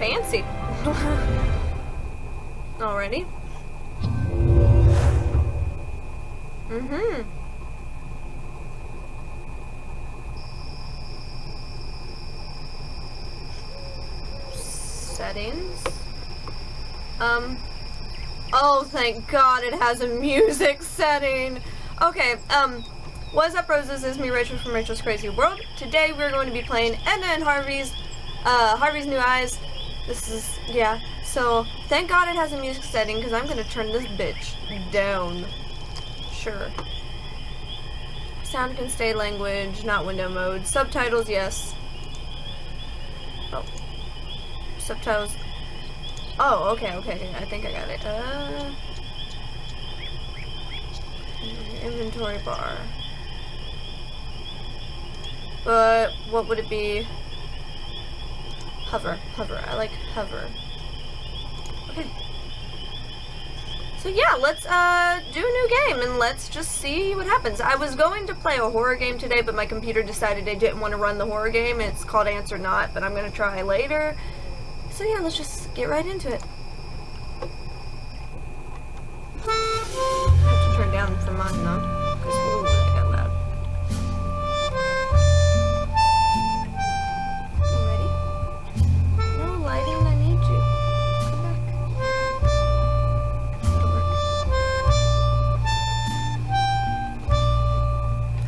Fancy. Alrighty. Settings. Oh, thank God it has a music setting. Okay, what's up, Roses? It's me, Rachel from Rachel's Crazy World. Today we're going to be playing Edna and Harvey's New Eyes. This is, yeah. So, thank God it has a music setting, because I'm gonna turn this bitch down. Sure. Sound can stay language, not window mode. Subtitles, yes. Oh. Subtitles. Oh, okay. I think I got it. Inventory bar. But what would it be? Hover. I like hover. Okay. So yeah, let's do a new game and let's just see what happens. I was going to play a horror game today, but my computer decided it didn't want to run the horror game. It's called Answer Not, but I'm gonna try later. So yeah, let's just get right into it. I have to turn down for mine though, because ooh, it got loud. You ready? No lighting, I need you. Come back. That'll work.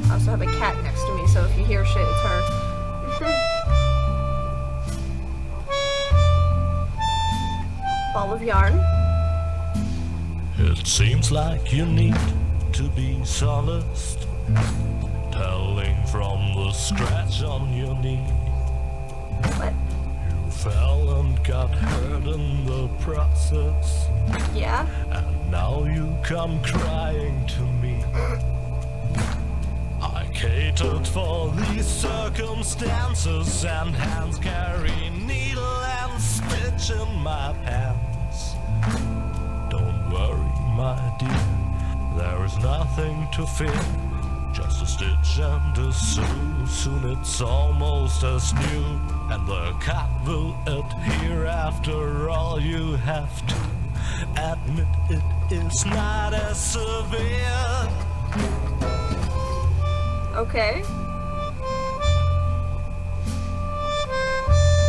I also have a cat next to me, so if you hear shit, it's her. Ball of yarn. It seems like you need to be solaced, telling from the scratch on your knee. What? You fell and got hurt in the process. Yeah? And now you come crying to me. I catered for these circumstances, and hands carry needle and stitch in my pants. Don't worry, my dear, there is nothing to fear. Just a stitch and a sew, soon it's almost as new. And the cut will adhere after all. You have to admit it is not as severe. Okay.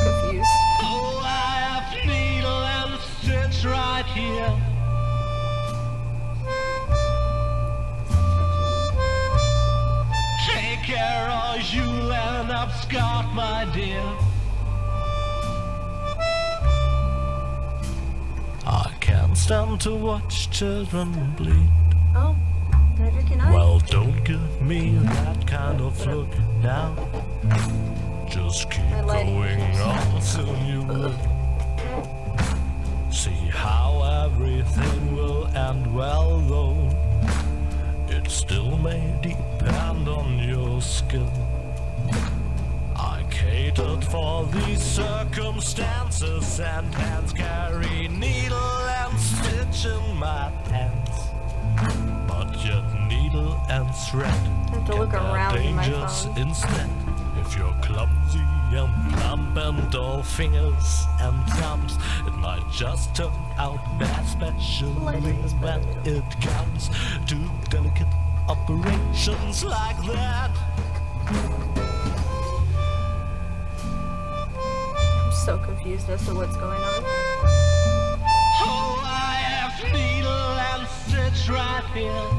Confused. Oh, I have needle and stitch right here. Take care or you'll end up scarred, my dear. I can't stand to watch children bleed. Oh, neither can I. Well, don't give me that kind of look now. Just keep going on, soon you will see how everything will end well, though it still may depend on your skill. I catered for these circumstances, and hands carry needle and stitch in my pants. But yet needle and thread I have to look around in my phone. instead. If you're clumsy and plump and all fingers and thumbs, it might just turn out bad, especially when it comes to delicate operations like that. I'm so confused as to what's going on. Oh, I have needle and stitch right here.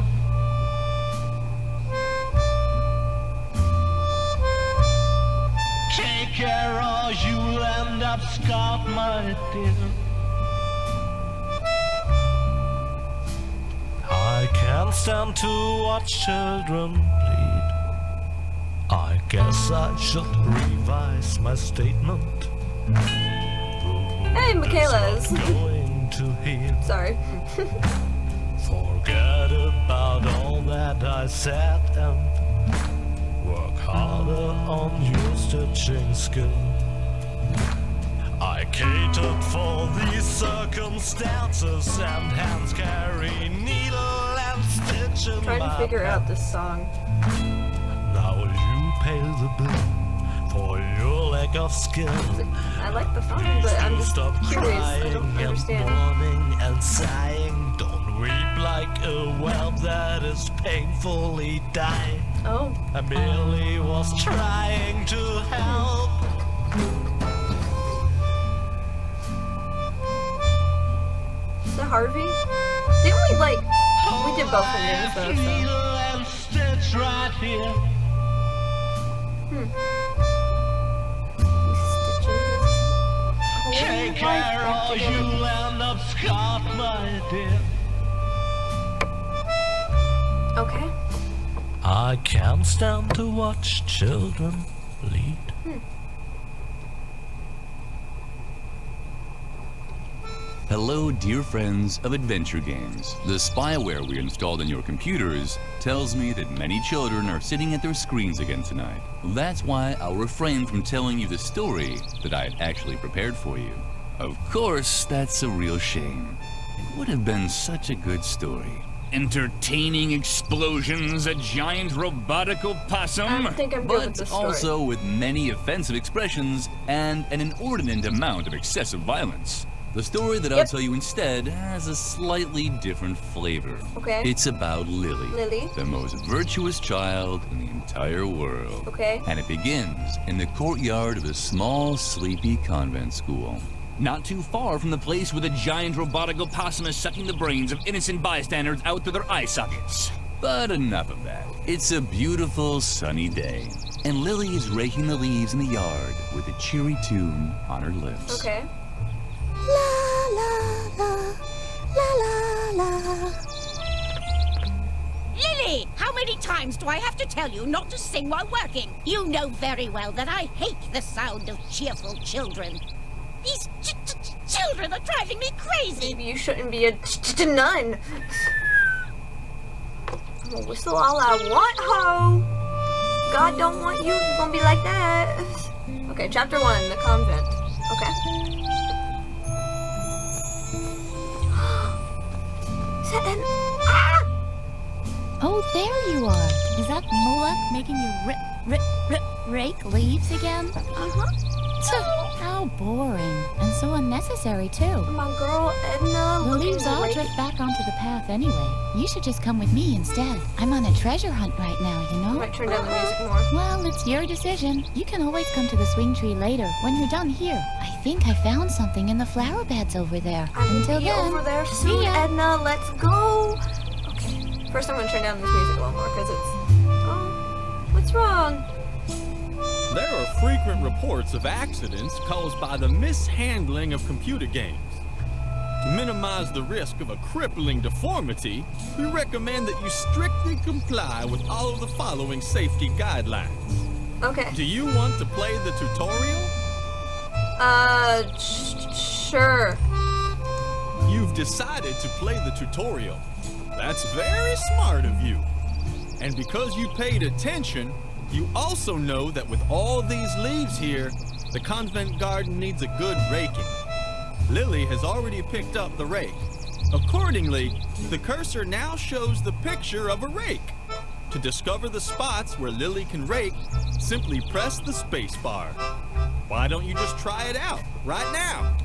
Take care or you'll end up scarred, my dear. I can't stand to watch children bleed. I guess I should revise my statement. Hey, Michaela's. Going to heal. Sorry. Forget about all that I said and work harder on your stitching skill. I catered for these circumstances, and hands carry needle and stitch in Trying to my figure out pants. this song. Now you pay the bill for your lack of skill. I like the song, but I'm just Stop curious. I crying don't and understand. mourning and sighing. Don't weep like a whelp that is painfully dying. Oh. I merely was trying to help. Is that Harvey? Didn't we like? We did both the names though. So. Needle and stitch right here. Take care or you'll end up scarred, my dear. Okay. I can't stand to watch children bleed. Hello, dear friends of adventure games. The spyware we installed on your computers tells me that many children are sitting at their screens again tonight. That's why I'll refrain from telling you the story that I had actually prepared for you. Of course, that's a real shame. It would have been such a good story. Entertaining explosions, a giant robotic opossum, I think I'm good with but this story. also with many offensive expressions and an inordinate amount of excessive violence. The story that I'll tell you instead has a slightly different flavor. Okay. It's about Lily. Lily. The most virtuous child in the entire world. Okay. And it begins in the courtyard of a small, sleepy convent school. Not too far from the place where the giant robotic opossum is sucking the brains of innocent bystanders out through their eye sockets. But enough of that. It's a beautiful, sunny day, and Lily is raking the leaves in the yard with a cheery tune on her lips. Okay. La la la, la la la. Lily, how many times do I have to tell you not to sing while working? You know very well that I hate the sound of cheerful children. These children are driving me crazy. Maybe you shouldn't be a nun. I'm gonna whistle all I want, ho. God don't want you gonna be like that. Okay, chapter 1, the convent. Okay. Is that an... Ah! Oh, there you are. Is that Moloch making you rake leaves again? Uh-huh. How boring. And so unnecessary, too. My girl Edna The looking leaves all rakey. drift back onto the path anyway. You should just come with me instead. I'm on a treasure hunt right now, you I know? might turn down the music more. Well, it's your decision. You can always come to the swing tree later, when you're done here. I think I found something in the flower beds over there. I will Until be then, over there see soon, ya. Edna. Let's go. Okay. First, I'm gonna turn down this music a little more because it's. Oh, what's wrong? There are frequent reports of accidents caused by the mishandling of computer games. To minimize the risk of a crippling deformity, we recommend that you strictly comply with all of the following safety guidelines. Okay. Do you want to play the tutorial? Sure. You've decided to play the tutorial. That's very smart of you. And because you paid attention, you also know that with all these leaves here, the convent garden needs a good raking. Lily has already picked up the rake. Accordingly, the cursor now shows the picture of a rake. To discover the spots where Lily can rake, simply press the space bar. Why don't you just try it out right now?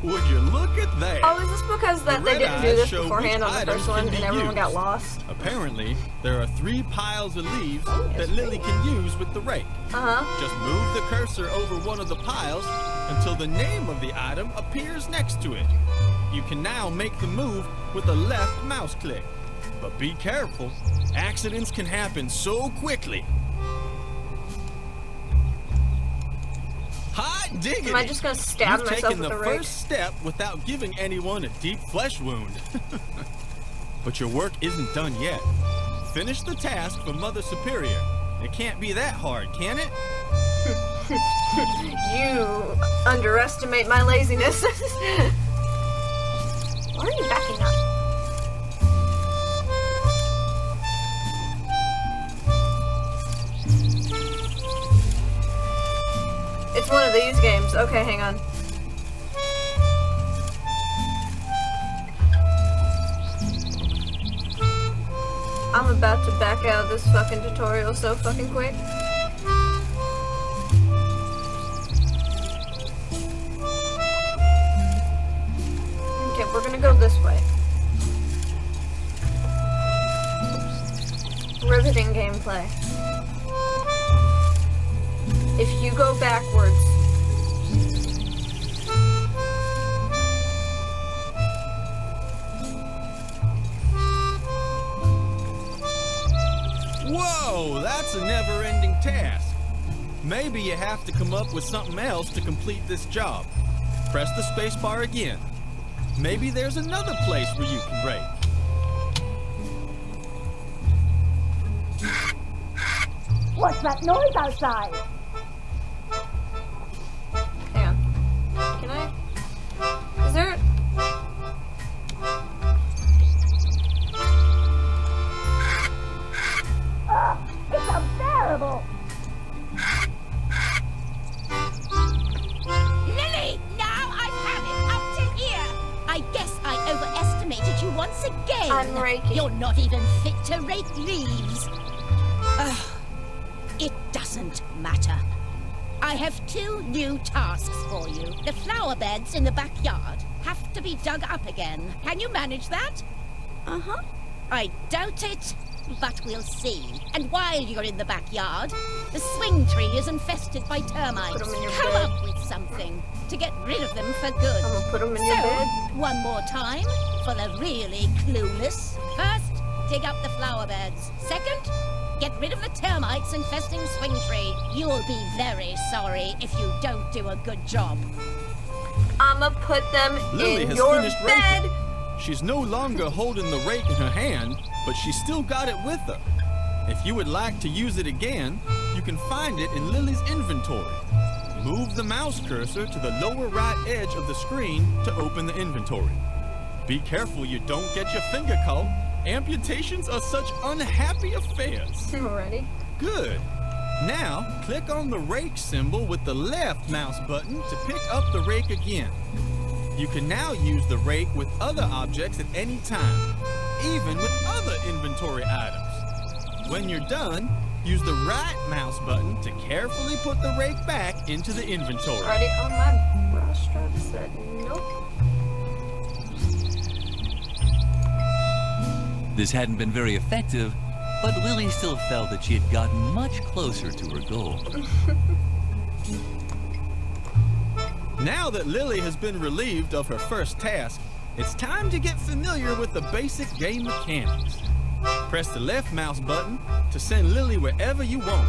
Would you look at that? Oh, is this because that The they red didn't do eyes this show beforehand which on the items first one can be and everyone got used. lost? Apparently, there are 3 piles of leaves yes, that Lily can use with the rake. Uh-huh. Just move the cursor over one of the piles until the name of the item appears next to it. You can now make the move with a left mouse click. But be careful, accidents can happen so quickly. Hot diggity! Am I just gonna stab You've myself taken with the the rake? first step without giving anyone a deep flesh wound. But your work isn't done yet. Finish the task for Mother Superior. It can't be that hard, can it? You underestimate my laziness. Why are you backing up? It's one of these games. Okay, hang on. I'm about to back out of this fucking tutorial so fucking quick. gameplay. If you go backwards. Whoa, that's a never-ending task. Maybe you have to come up with something else to complete this job. Press the spacebar again. Maybe there's another place where you can rake. What's that noise outside? Hang on. Can I? Is there? It's unbearable! Lily! Now I've had it! Up to here! I guess I overestimated you once again. I'm raking. You're not even fit to rake leaves. It doesn't matter. I have 2 new tasks for you. The flower beds in the backyard have to be dug up again. Can you manage that? Uh-huh. I doubt it, but we'll see. And while you're in the backyard, the swing tree is infested by termites. Put 'em in your Come bed. up with something to get rid of them for good. I'm gonna put 'em in your bed. One more time for the really clueless. First, dig up the flower beds. Second, get rid of the termites infesting swing tree. You'll be very sorry if you don't do a good job. I'ma put them Lily in has your finished bed. raking. She's no longer holding the rake in her hand, but she's still got it with her. If you would like to use it again, you can find it in Lily's inventory. Move the mouse cursor to the lower right edge of the screen to open the inventory. Be careful you don't get your finger caught. Amputations are such unhappy affairs. Ready? Good. Now, click on the rake symbol with the left mouse button to pick up the rake again. You can now use the rake with other objects at any time, even with other inventory items. When you're done, use the right mouse button to carefully put the rake back into the inventory. Already on my bra strap said nope. This hadn't been very effective, but Lily still felt that she had gotten much closer to her goal. Now that Lily has been relieved of her first task, it's time to get familiar with the basic game mechanics. Press the left mouse button to send Lily wherever you want.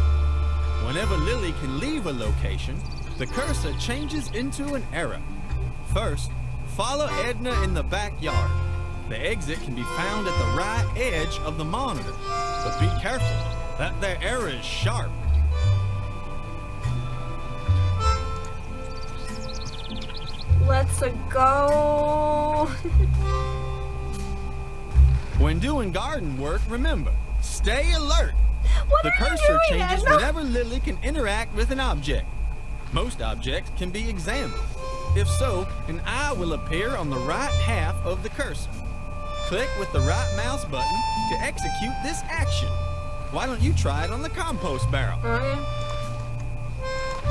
Whenever Lily can leave a location, the cursor changes into an arrow. First, follow Edna in the backyard. The exit can be found at the right edge of the monitor, but be careful, that there arrow is sharp. Let's go. When doing garden work, remember, stay alert. What The are you cursor doing, changes Edna? whenever Lily can interact with an object. Most objects can be examined. If so, an eye will appear on the right half of the cursor. Click with the right mouse button to execute this action. Why don't you try it on the compost barrel? Okay.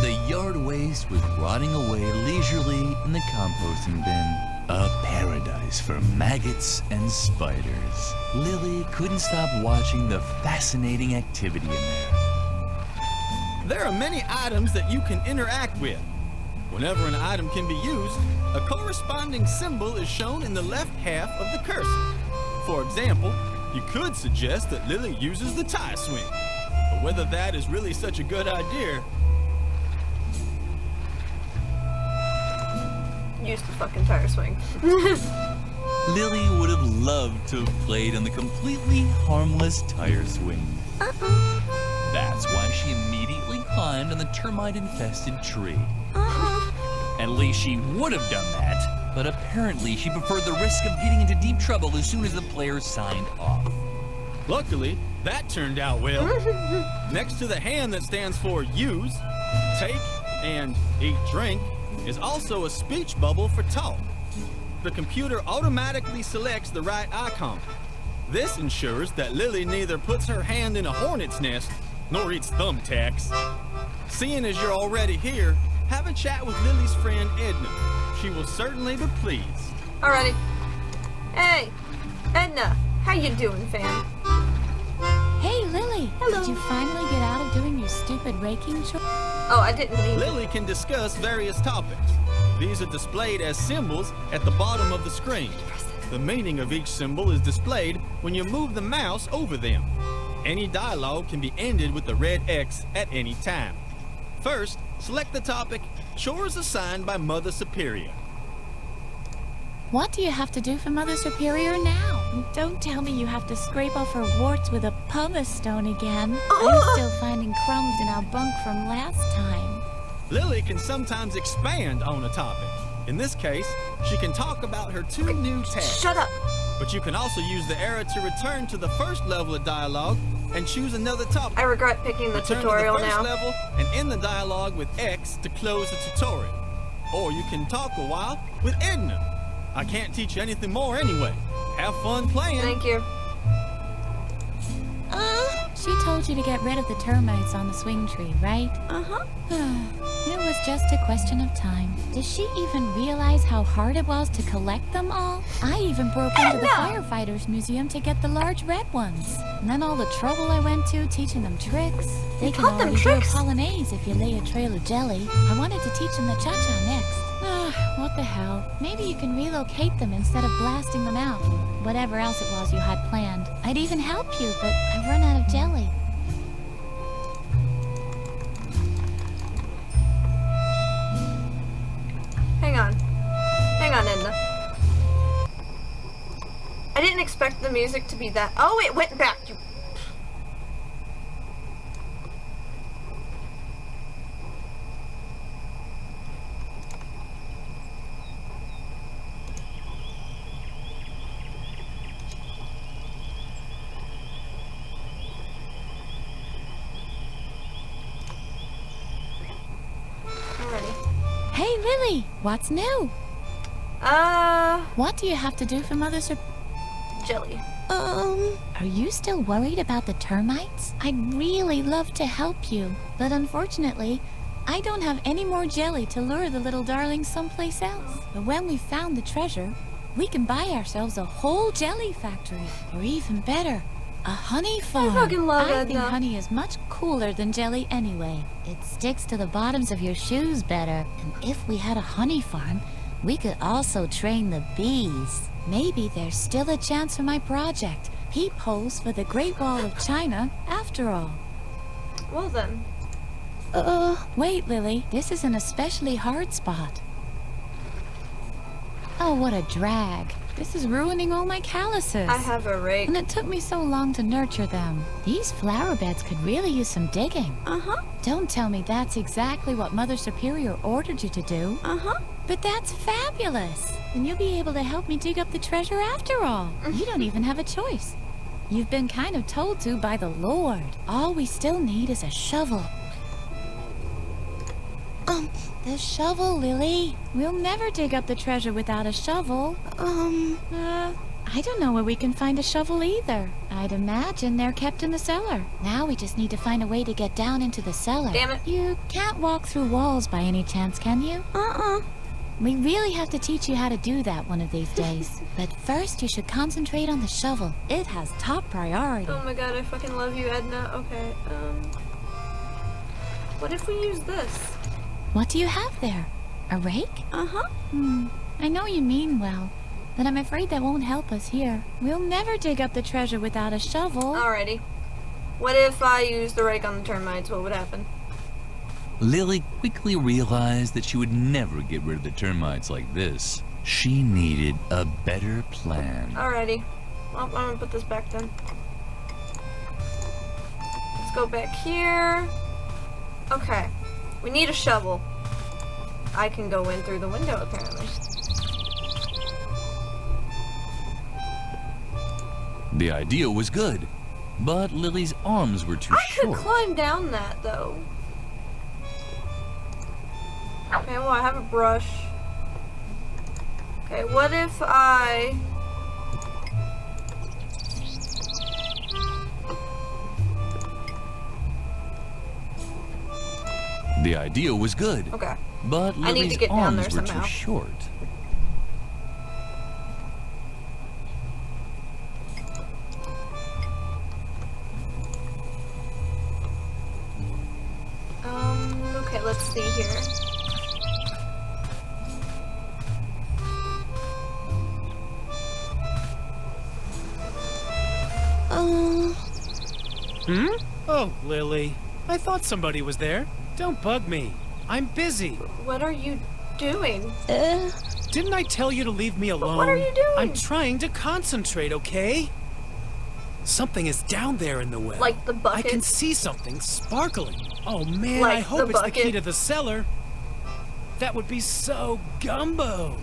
The yard waste was rotting away leisurely in the composting bin. A paradise for maggots and spiders. Lily couldn't stop watching the fascinating activity in there. There are many items that you can interact with. Whenever an item can be used, a corresponding symbol is shown in the left half of the cursor. For example, you could suggest that Lily uses the tie swing. But whether that is really such a good idea, Use the fucking tire swing. Lily would have loved to have played on the completely harmless tire swing. That's why she immediately climbed on the termite-infested tree. At least she would have done that, but apparently she preferred the risk of getting into deep trouble as soon as the players signed off. luckily, that turned out well. Next to the hand that stands for use, take, and eat drink is also a speech bubble for talk. The computer automatically selects the right icon. This ensures that Lily neither puts her hand in a hornet's nest nor eats thumbtacks. Seeing as you're already here, have a chat with Lily's friend Edna. She will certainly be pleased. Alrighty. Hey, Edna, how you doing, fam? Hey, Lily. Hello. Did you finally get out of doing your stupid raking chore? Oh, I didn't mean to. Lily can discuss various topics. These are displayed as symbols at the bottom of the screen. The meaning of each symbol is displayed when you move the mouse over them. Any dialogue can be ended with the red X at any time. First, select the topic, chores assigned by Mother Superior. What do you have to do for Mother Superior now? And don't tell me you have to scrape off her warts with a pumice stone again. I'm still finding crumbs in our bunk from last time. Lily can sometimes expand on a topic. In this case, she can talk about her 2 new tasks. Shut up. But you can also use the arrow to return to the first level of dialogue and choose another topic. I regret picking the Return tutorial to the first now. level and end the dialogue with X to close the tutorial. Or you can talk a while with Edna. I can't teach you anything more anyway. Have fun playing. Thank you. She told you to get rid of the termites on the swing tree, right? Uh-huh. It was just a question of time. Does she even realize how hard it was to collect them all? I even broke into the firefighters museum to get the large red ones. And then all the trouble I went to teaching them tricks. They can taught them already do a tricks? polonaise if you lay a trail of jelly. I wanted to teach them the cha-cha next. What the hell? Maybe you can relocate them instead of blasting them out. Whatever else it was you had planned. I'd even help you, but I've run out of jelly. Hang on. Hang on, Edna. I didn't expect the music to be that. Oh, it went back. You. Hey, Lily, what's new? What do you have to do for Mother Jelly. Are you still worried about the termites? I'd really love to help you, but unfortunately, I don't have any more jelly to lure the little darlings someplace else. But when we've found the treasure, we can buy ourselves a whole jelly factory, or even better, a honey farm. I fucking love I think Edna. honey is much cooler than jelly anyway. It sticks to the bottoms of your shoes better. And if we had a honey farm, we could also train the bees. Maybe there's still a chance for my project, peepholes for the Great Wall of China, after all. Well then. Wait, Lily, this is an especially hard spot. Oh, what a drag. This is ruining all my calluses. I have a rake. And it took me so long to nurture them. These flower beds could really use some digging. Uh-huh. Don't tell me that's exactly what Mother Superior ordered you to do. Uh-huh. But that's fabulous. And you'll be able to help me dig up the treasure after all. You don't even have a choice. You've been kind of told to by the Lord. All we still need is a shovel. The shovel, Lily. We'll never dig up the treasure without a shovel. I don't know where we can find a shovel either. I'd imagine they're kept in the cellar. Now we just need to find a way to get down into the cellar. Damn it. You can't walk through walls by any chance, can you? We really have to teach you how to do that one of these days. But first you should concentrate on the shovel. It has top priority. Oh my god, I fucking love you, Edna. Okay, what if we use this? What do you have there? A rake? Uh-huh. I know you mean well, but I'm afraid that won't help us here. We'll never dig up the treasure without a shovel. Alrighty. What if I use the rake on the termites? What would happen? Lily quickly realized that she would never get rid of the termites like this. She needed a better plan. Alrighty. Well, I'm gonna put this back then. Let's go back here. Okay. We need a shovel. I can go in through the window, apparently. The idea was good, but Lily's arms were too I could short. climb down that, though. Okay, well, I have a brush. Okay, what if I... The idea was good, Okay. but I need to Lily's get down arms there were somehow. too short. Hmm? Oh, Lily. I thought somebody was there. Don't bug me. I'm busy. What are you doing? Didn't I tell you to leave me alone? What are you doing? I'm trying to concentrate, okay? Something is down there in the well. Like the bucket? I can see something sparkling. Oh man, Like I hope the it's the key bucket? to the cellar. That would be so gumbo.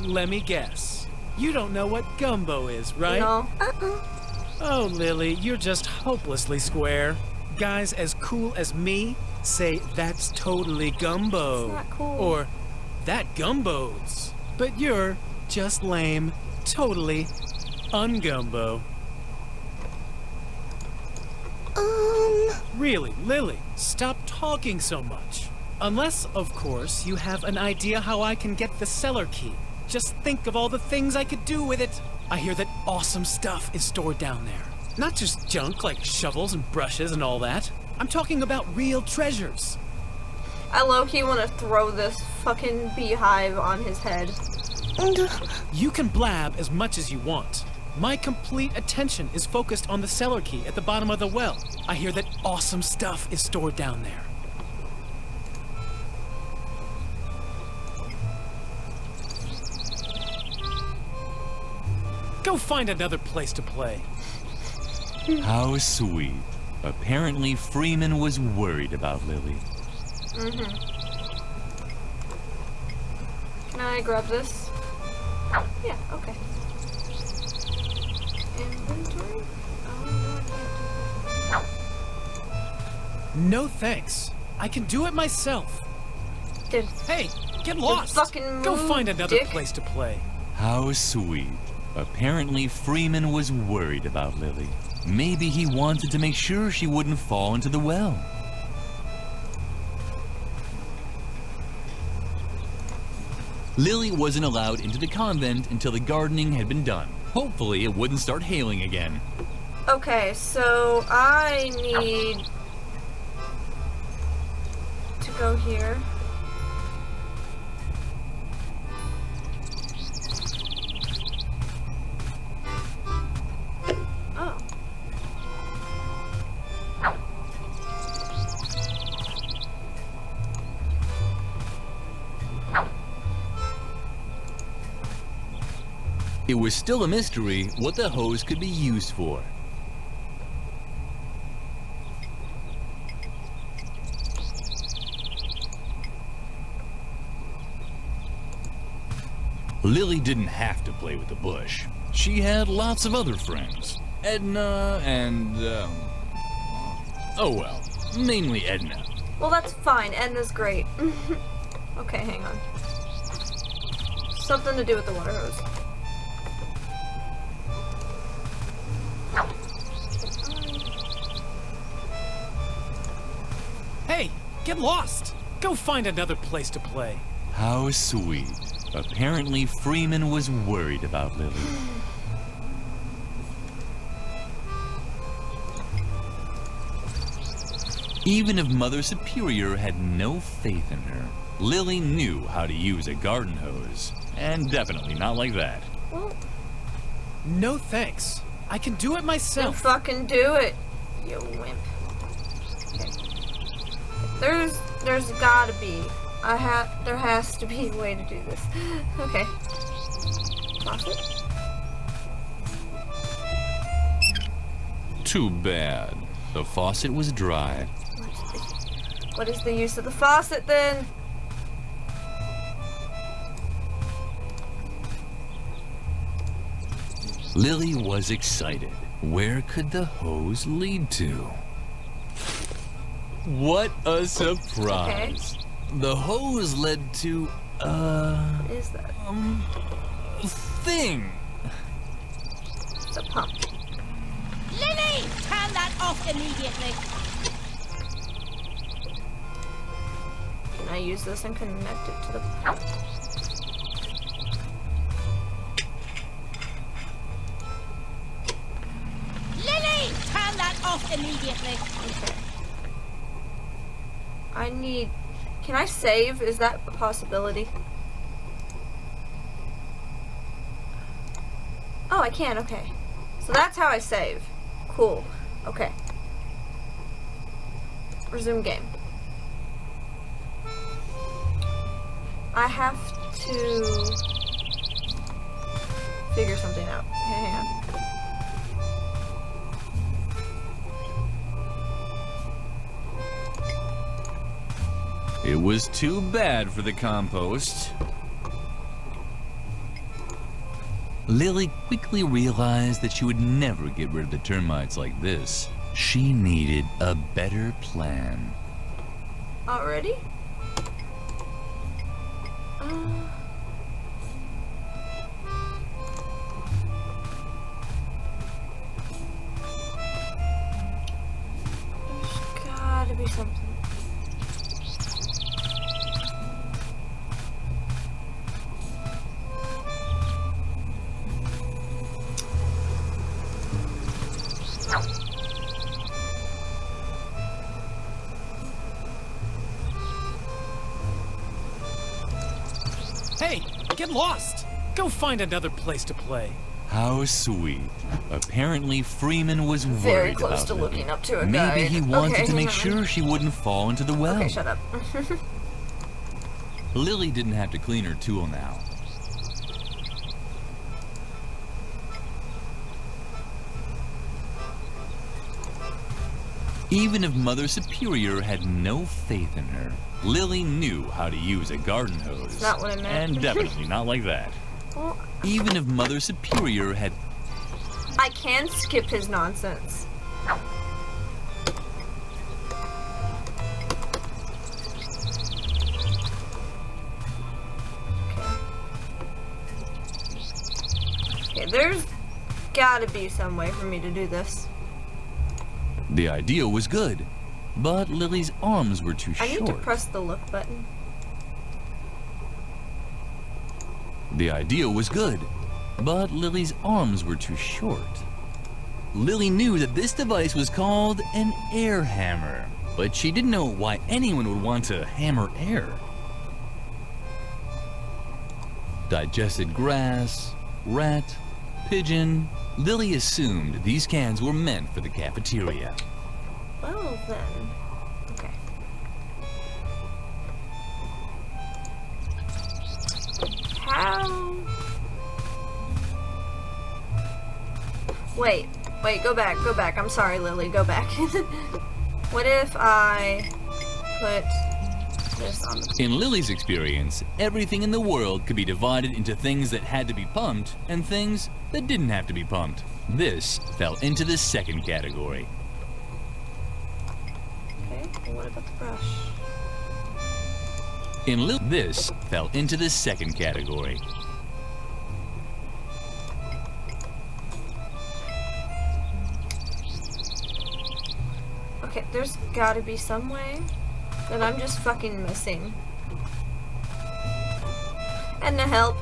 Let me guess. You don't know what gumbo is, right? No. Oh, Lily, you're just hopelessly square. Guys as cool as me say that's totally gumbo. It's not cool. Or that gumbos. But you're just lame, totally ungumbo. Really, Lily, stop talking so much. Unless, of course, you have an idea how I can get the cellar key. Just think of all the things I could do with it. I hear that awesome stuff is stored down there. Not just junk like shovels and brushes and all that. I'm talking about real treasures. I low-key want to throw this fucking beehive on his head. You can blab as much as you want. My complete attention is focused on the cellar key at the bottom of the well. I hear that awesome stuff is stored down there. Go find another place to play. How sweet. Apparently, Freeman was worried about Lily. Can I grab this? Yeah, okay. Inventory? Oh, no, I can't. No thanks. I can do it myself. Dude, Hey, get lost. fucking Go move, find another dick. place to play. How sweet. Apparently, Freeman was worried about Lily. Maybe he wanted to make sure she wouldn't fall into the well. Lily wasn't allowed into the convent until the gardening had been done. Hopefully, it wouldn't start hailing again. Okay, so I need to go here. Oh. It was still a mystery what the hose could be used for. Lily didn't have to play with the bush. She had lots of other friends. Edna and, oh well, mainly Edna. Well, that's fine. Edna's great. Okay, hang on. Something to do with the water hose. Hey, get lost. Go find another place to play. How sweet. Apparently, Freeman was worried about Lily. Even if Mother Superior had no faith in her, Lily knew how to use a garden hose. And definitely not like that. Well, No thanks. I can do it then myself. fucking do it, you wimp. Okay. There's gotta be. There has to be a way to do this. Okay. Faucet. Too bad. The faucet was dry. What is the use of the faucet then? Lily was excited. Where could the hose lead to? What a surprise. The hose led to, What is that? thing. It's a pump. Lily, turn that off immediately. Can I use this and connect it to the pump? Lily, turn that off immediately. Okay. I need Can I save? Is that a possibility? Oh, I can, okay. So that's how I save. Cool. Okay. Resume game. I have to figure something out. Hang on. It was too bad for the compost. Lily quickly realized that she would never get rid of the termites like this. She needed a better plan. Already? There's gotta be something. Hey, get lost! Go find another place to play. How sweet. Apparently Freeman was Very worried close about to Lily. looking up to a Maybe guide. he wanted Okay, to make hang on. sure she wouldn't fall into the well. Okay, shut up. Lily didn't have to clean her tool now. Even if Mother Superior had no faith in her, Lily knew how to use a garden hose. That's not what I meant. And definitely not like that. Well, Even if Mother Superior had... I can skip his nonsense. Okay, there's gotta be some way for me to do this. The idea was good, but Lily's arms were too I short. need to press the look button. The idea was good, but Lily's arms were too short. Lily knew that this device was called an air hammer, but she didn't know why anyone would want to hammer air. Digested grass, rat, pigeon. Lily assumed these cans were meant for the cafeteria. Well then, okay. How? Wait, go back. I'm sorry, Lily, go back. What if I put this on the... In Lily's experience, everything in the world could be divided into things that had to be pumped and things that didn't have to be pumped. This fell into the second category. Okay, well, what about the brush? This fell into the second category. Okay, there's gotta be some way that I'm just fucking missing. Edna, help.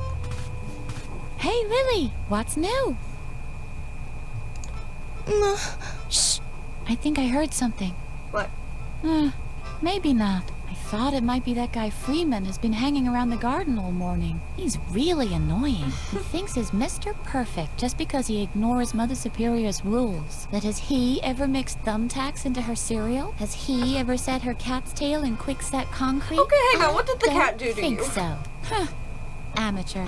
Hey, Lily, what's new? Shh. I think I heard something. What? Maybe not. I thought it might be that guy Freeman has been hanging around the garden all morning. He's really annoying. He thinks he's Mr. Perfect just because he ignores Mother Superior's rules. But has he ever mixed thumbtacks into her cereal? Has he ever set her cat's tail in quickset concrete? Okay, hang on. What did the cat do to think you? so. Huh. Amateur.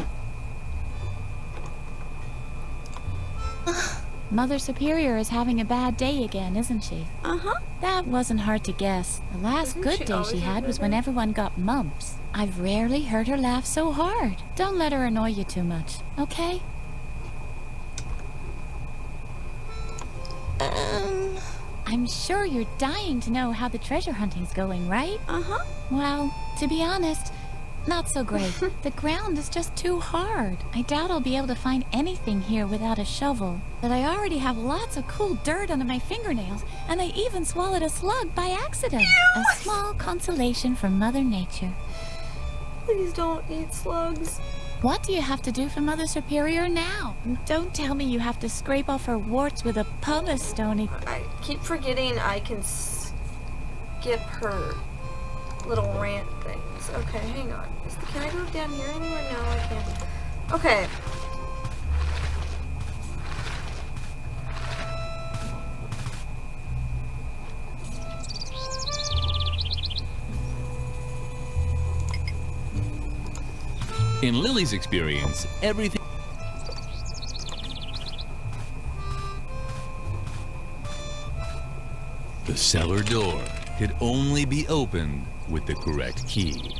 Mother Superior is having a bad day again, isn't she? Uh-huh. That wasn't hard to guess. The last Doesn't good she day always she have had good was when days? everyone got mumps. I've rarely heard her laugh so hard. Don't let her annoy you too much, okay? I'm sure you're dying to know how the treasure hunting's going, right? Uh-huh. Well, to be honest, not so great. The ground is just too hard. I doubt I'll be able to find anything here without a shovel. But I already have lots of cool dirt under my fingernails, and I even swallowed a slug by accident. A small consolation from Mother Nature. Please don't eat slugs. What do you have to do for Mother Superior now? Don't tell me you have to scrape off her warts with a pumice stone. I keep forgetting I can skip her little rant things. Okay, hang on. Can I go down here anywhere? No, I can't. Okay. In Lily's experience, everything... The cellar door could only be opened with the correct key.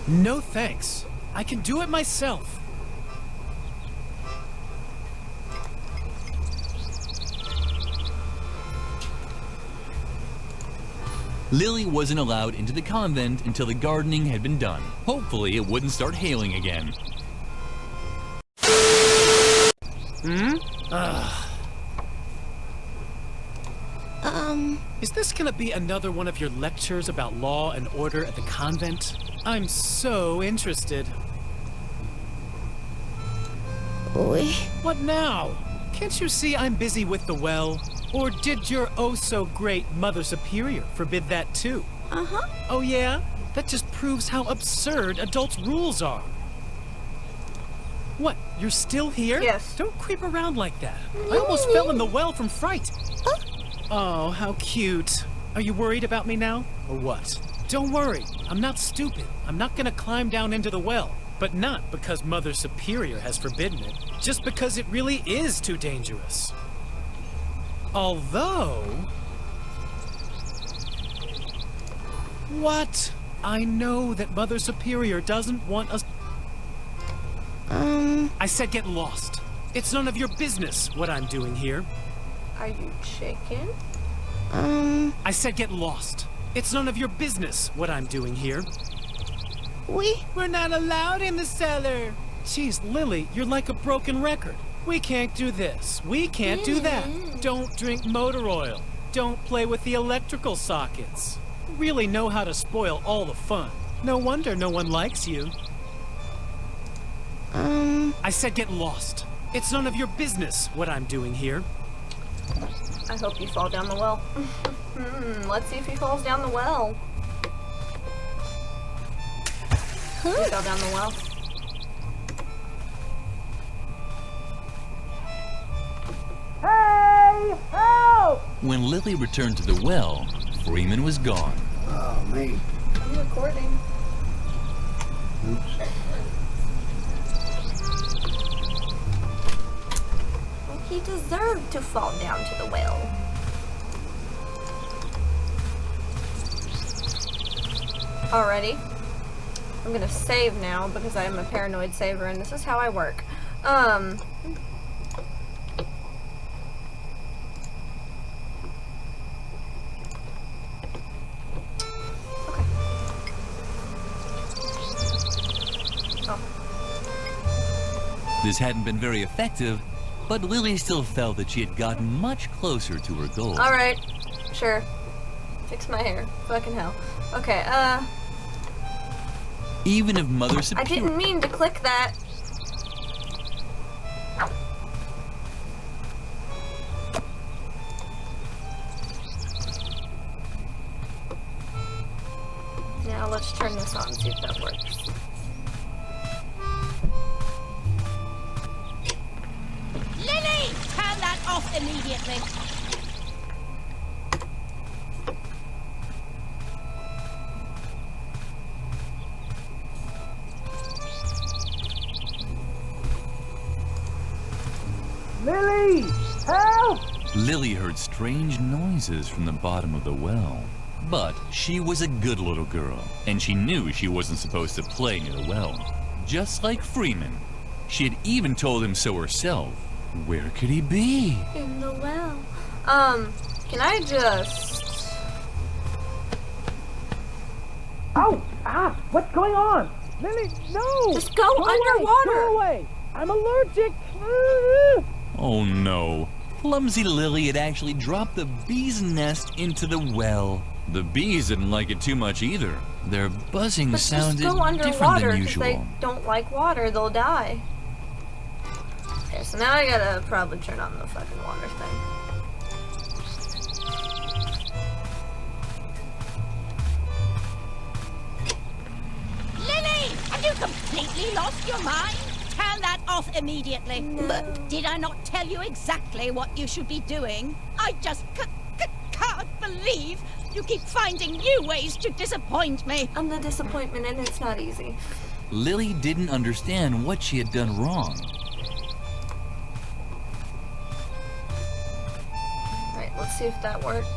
No thanks. I can do it myself. Lily wasn't allowed into the convent until the gardening had been done. Hopefully it wouldn't start hailing again. Is this gonna be another one of your lectures about law and order at the convent? I'm so interested. Oi. What now? Can't you see I'm busy with the well? Or did your oh-so-great Mother Superior forbid that too? Uh-huh. Oh yeah? That just proves how absurd adults' rules are. What, you're still here? Yes. Don't creep around like that. I almost fell in the well from fright. Oh, how cute. Are you worried about me now, or what? Don't worry, I'm not stupid. I'm not gonna climb down into the well. But not because Mother Superior has forbidden it, just because it really is too dangerous. Although... What? I know that Mother Superior doesn't want us... I said get lost. It's none of your business what I'm doing here. Are you chicken? I said get lost. It's none of your business what I'm doing here. We're not allowed in the cellar. Jeez, Lily, you're like a broken record. We can't do this. We can't do that. Don't drink motor oil. Don't play with the electrical sockets. You really know how to spoil all the fun. No wonder no one likes you. I said get lost. It's none of your business what I'm doing here. I hope you fall down the well. Let's see if he falls down the well. He fell down the well. Hey! Help! When Lily returned to the well, Freeman was gone. Oh, me. I'm recording. Oops. Well, he deserved to fall down to the well. Alrighty. I'm gonna save now because I am a paranoid saver and this is how I work. This hadn't been very effective, but Lily still felt that she had gotten much closer to her goal. Alright, sure. Fix my hair. Fucking hell. Okay, Even if Mother Superior... I didn't mean to click that. Now let's turn this on and see if that works. Lily! Turn that off immediately. Lily! Help! Lily heard strange noises from the bottom of the well. But she was a good little girl, and she knew she wasn't supposed to play near the well. Just like Freeman. She had even told him so herself. Where could he be? In the well. Can I just... Oh! Ah! What's going on? Lily, no! Just go underwater! Go away! I'm allergic! Oh no. clumsy Lily had actually dropped the bee's nest into the well. The bees didn't like it too much either. Their buzzing sounded just go different underwater, than 'cause usual. they don't like water, they'll die. Okay, so now I gotta probably turn on the fucking water thing. Lily, have you completely lost your mind? Turn that off immediately. No. But did I not tell you exactly what you should be doing? I just can't believe you keep finding new ways to disappoint me. I'm the disappointment and it's not easy. Lily didn't understand what she had done wrong. Alright, let's see if that worked.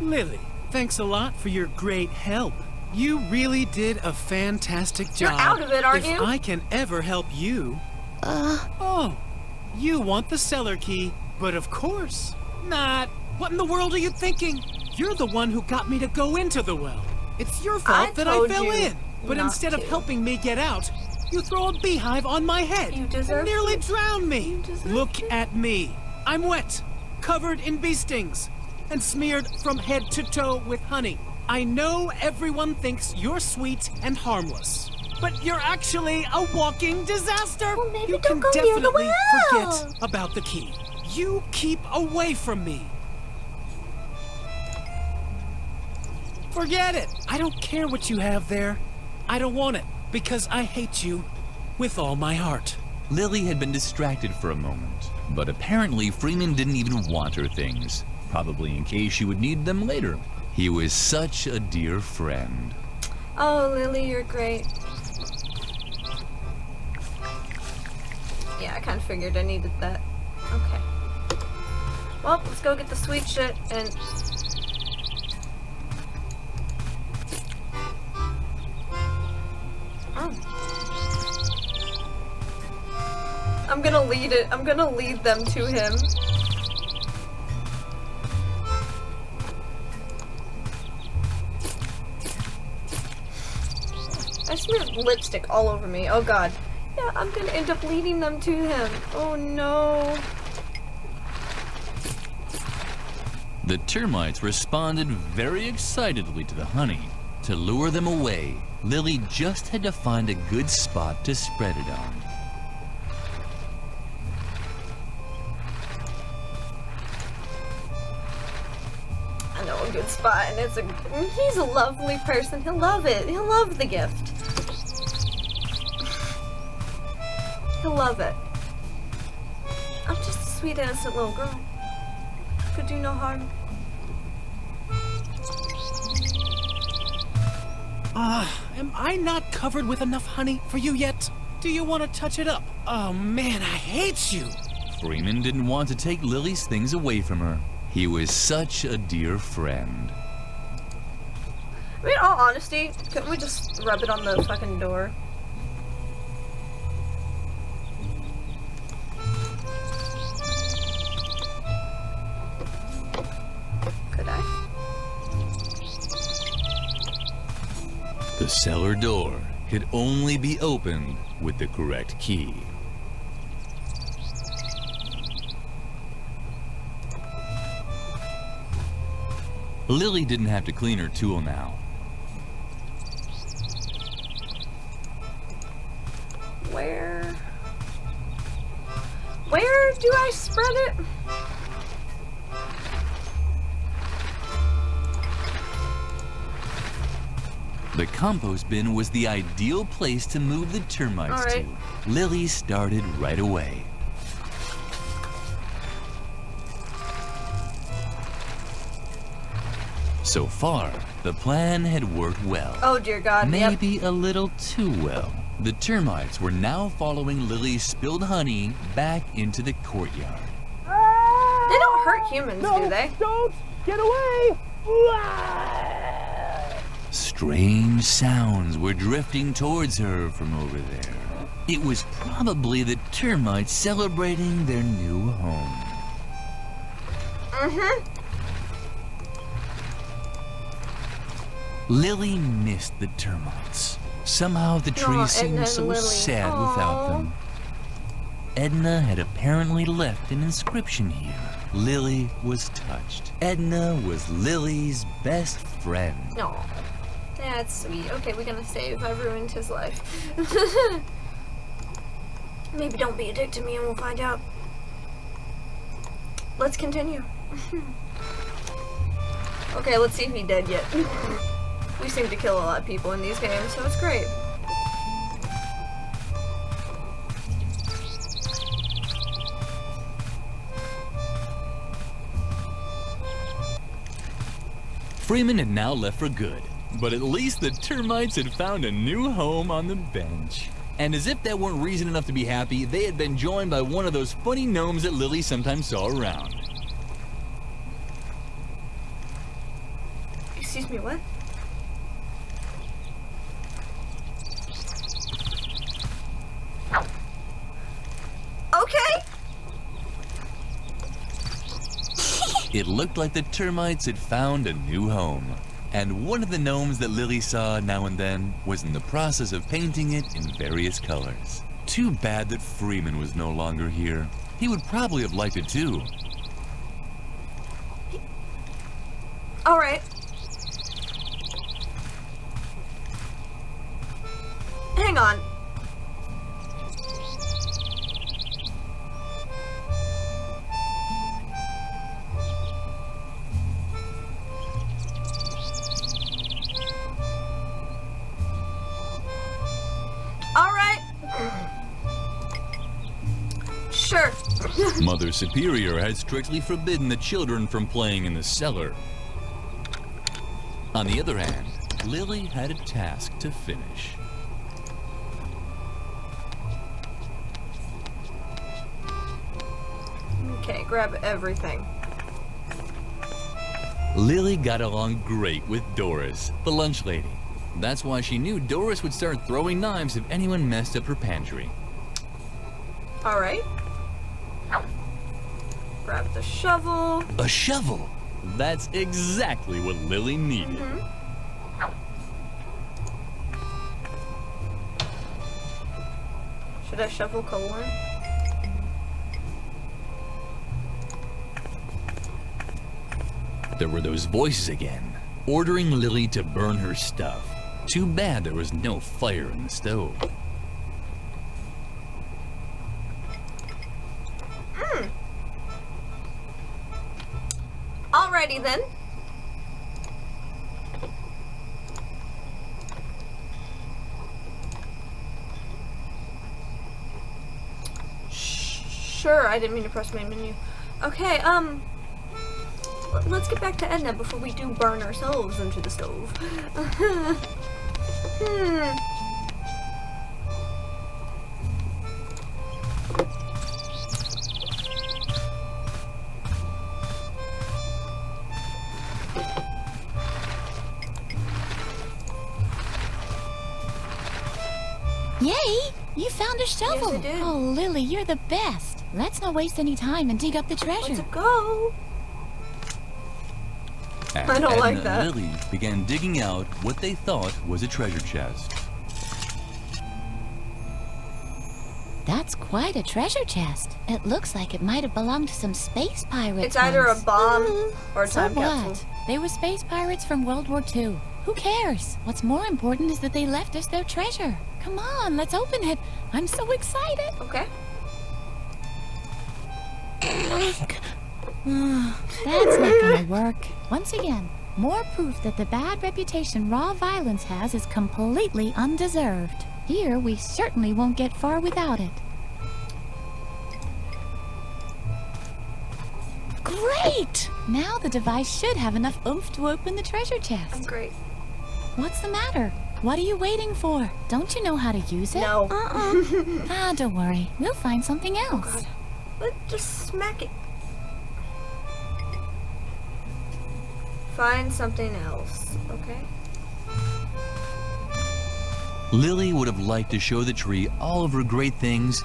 Lily, thanks a lot for your great help. You really did a fantastic job. You're out of it, aren't if you? I can ever help you... Oh, you want the cellar key, but of course not. What in the world are you thinking? You're the one who got me to go into the well. It's your fault that I told fell you in. But not instead of to. helping me get out, you throw a beehive on my head. You deserve and nearly it. drown me. You deserve Look it. at me. I'm wet, covered in bee stings, and smeared from head to toe with honey. I know everyone thinks you're sweet and harmless, but you're actually a walking disaster. Well, maybe You don't can go near the definitely well. forget about the key. You keep away from me. Forget it. I don't care what you have there. I don't want it because I hate you with all my heart. Lily had been distracted for a moment, but apparently Freeman didn't even want her things, probably in case she would need them later. He was such a dear friend. Oh, Lily, you're great. Yeah, I kind of figured I needed that. Okay. Well, let's go get the sweet shit and... Oh. I'm gonna lead them to him. I smeared lipstick all over me. Oh god. Yeah, I'm gonna end up leading them to him. Oh no. The termites responded very excitedly to the honey. To lure them away, Lily just had to find a good spot to spread it on. I know a good spot, and he's a lovely person. He'll love it. He'll love the gift. He'll love it. I'm just a sweet, innocent little girl. Could do no harm. Am I not covered with enough honey for you yet? Do you want to touch it up? Oh man, I hate you. Freeman didn't want to take Lily's things away from her. He was such a dear friend. I mean, in all honesty, couldn't we just rub it on the fucking door? Could I? The cellar door could only be opened with the correct key. Lily didn't have to clean her tool now. Where do I spread it? The compost bin was the ideal place to move the termites All right. to. Lily started right away. So far, the plan had worked well. Oh dear God, yep. Maybe a little too well. The termites were now following Lily's spilled honey back into the courtyard. They don't hurt humans, No, do they? don't! Get away! Strange sounds were drifting towards her from over there. It was probably the termites celebrating their new home. Lily missed the termites. Somehow the tree Aw, seemed Edna so and Lily. sad Aw. without them. Edna had apparently left an inscription here. Lily was touched. Edna was Lily's best friend. No. That's sweet. Okay, we're gonna save. I ruined his life. Maybe don't be a dick to me and we'll find out. Let's continue. Okay, let's see if he's dead yet. We seem to kill a lot of people in these games, so it's great. Freeman had now left for good, but at least the termites had found a new home on the bench. And as if that weren't reason enough to be happy, they had been joined by one of those funny gnomes that Lily sometimes saw around. Excuse me, what? Okay. It looked like the termites had found a new home. And one of the gnomes that Lily saw now and then was in the process of painting it in various colors. Too bad that Freeman was no longer here. He would probably have liked it too. All right. Hang on. All right. Sure. Mother Superior had strictly forbidden the children from playing in the cellar. On the other hand, Lily had a task to finish. Okay, grab everything. Lily got along great with Doris, the lunch lady. That's why she knew Doris would start throwing knives if anyone messed up her pantry. All right. Grab the shovel. A shovel! That's exactly what Lily needed. Should I shovel colon? There were those voices again, ordering Lily to burn her stuff. Too bad there was no fire in the stove. Alrighty then. Sure, I didn't mean to press main menu. Okay, let's get back to Edna before we do burn ourselves into the stove. Yay! You found a shovel! Yes, I did. Oh, Lily, you're the best. Let's not waste any time and dig up the treasure. Let's go. And I don't Edna like that. and Lily began digging out what they thought was a treasure chest. That's quite a treasure chest. It looks like it might have belonged to some space pirates. It's either a once. bomb or a So time capsule. what? They were space pirates from World War II. Who cares? What's more important is that they left us their treasure. Come on, let's open it. I'm so excited. Okay. That's not gonna work. Once again, more proof that the bad reputation raw violence has is completely undeserved. Here, we certainly won't get far without it. Great! Now the device should have enough oomph to open the treasure I'm chest. great. What's the matter? What are you waiting for? Don't you know how to use it? No. Ah, don't worry. We'll find something else. God. Let's just smack it. Find something else, okay? Lily would have liked to show the tree all of her great things,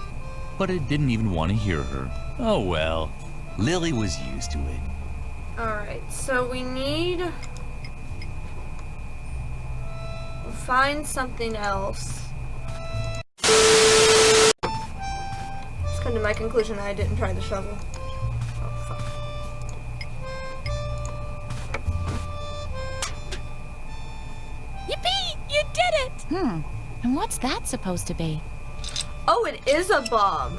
but it didn't even want to hear her. Oh well, Lily was used to it. Alright, so we need... find something else. Just come to my conclusion that I didn't try the shovel. Oh, fuck. Yippee! You did it! And what's that supposed to be? Oh, it is a bomb.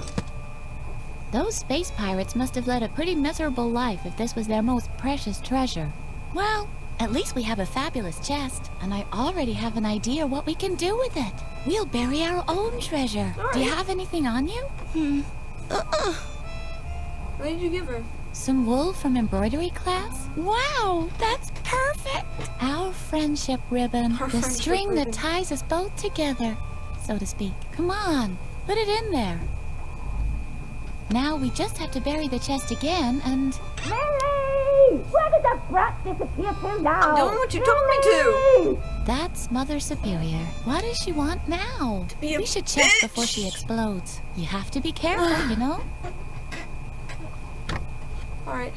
Those space pirates must have led a pretty miserable life if this was their most precious treasure. Well, at least we have a fabulous chest, and I already have an idea what we can do with it. We'll bury our own treasure. All right. Do you have anything on you? What did you give her? Some wool from embroidery class? Wow, that's perfect! Our friendship ribbon. Our The friendship string ribbon. that ties us both together, so to speak. Come on, put it in there. Now we just have to bury the chest again and... Lily! Where did the brat disappear to now? I'm doing what you told me to. That's Mother Superior. What does she want now? be a We should check bitch. before she explodes. You have to be careful, you know? Alright.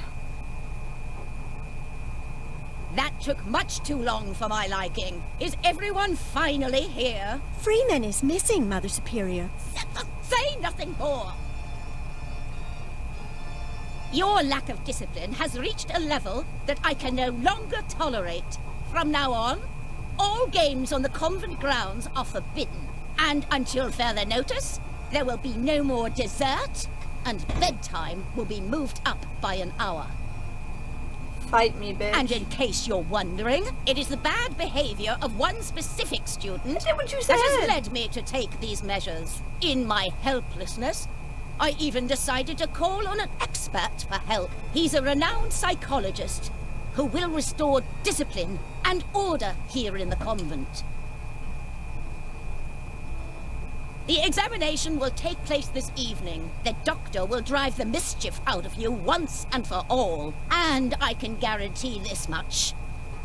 That took much too long for my liking. Is everyone finally here? Freeman is missing, Mother Superior. Say nothing more! Your lack of discipline has reached a level that I can no longer tolerate. From now on, all games on the convent grounds are forbidden. And until further notice, there will be no more dessert, and bedtime will be moved up by an hour. Fight me, bitch. And in case you're wondering, it is the bad behavior of one specific student I did what you that has said. led me to take these measures. In my helplessness, I even decided to call on an expert for help. He's a renowned psychologist who will restore discipline and order here in the convent. The examination will take place this evening. The doctor will drive the mischief out of you once and for all. And I can guarantee this much.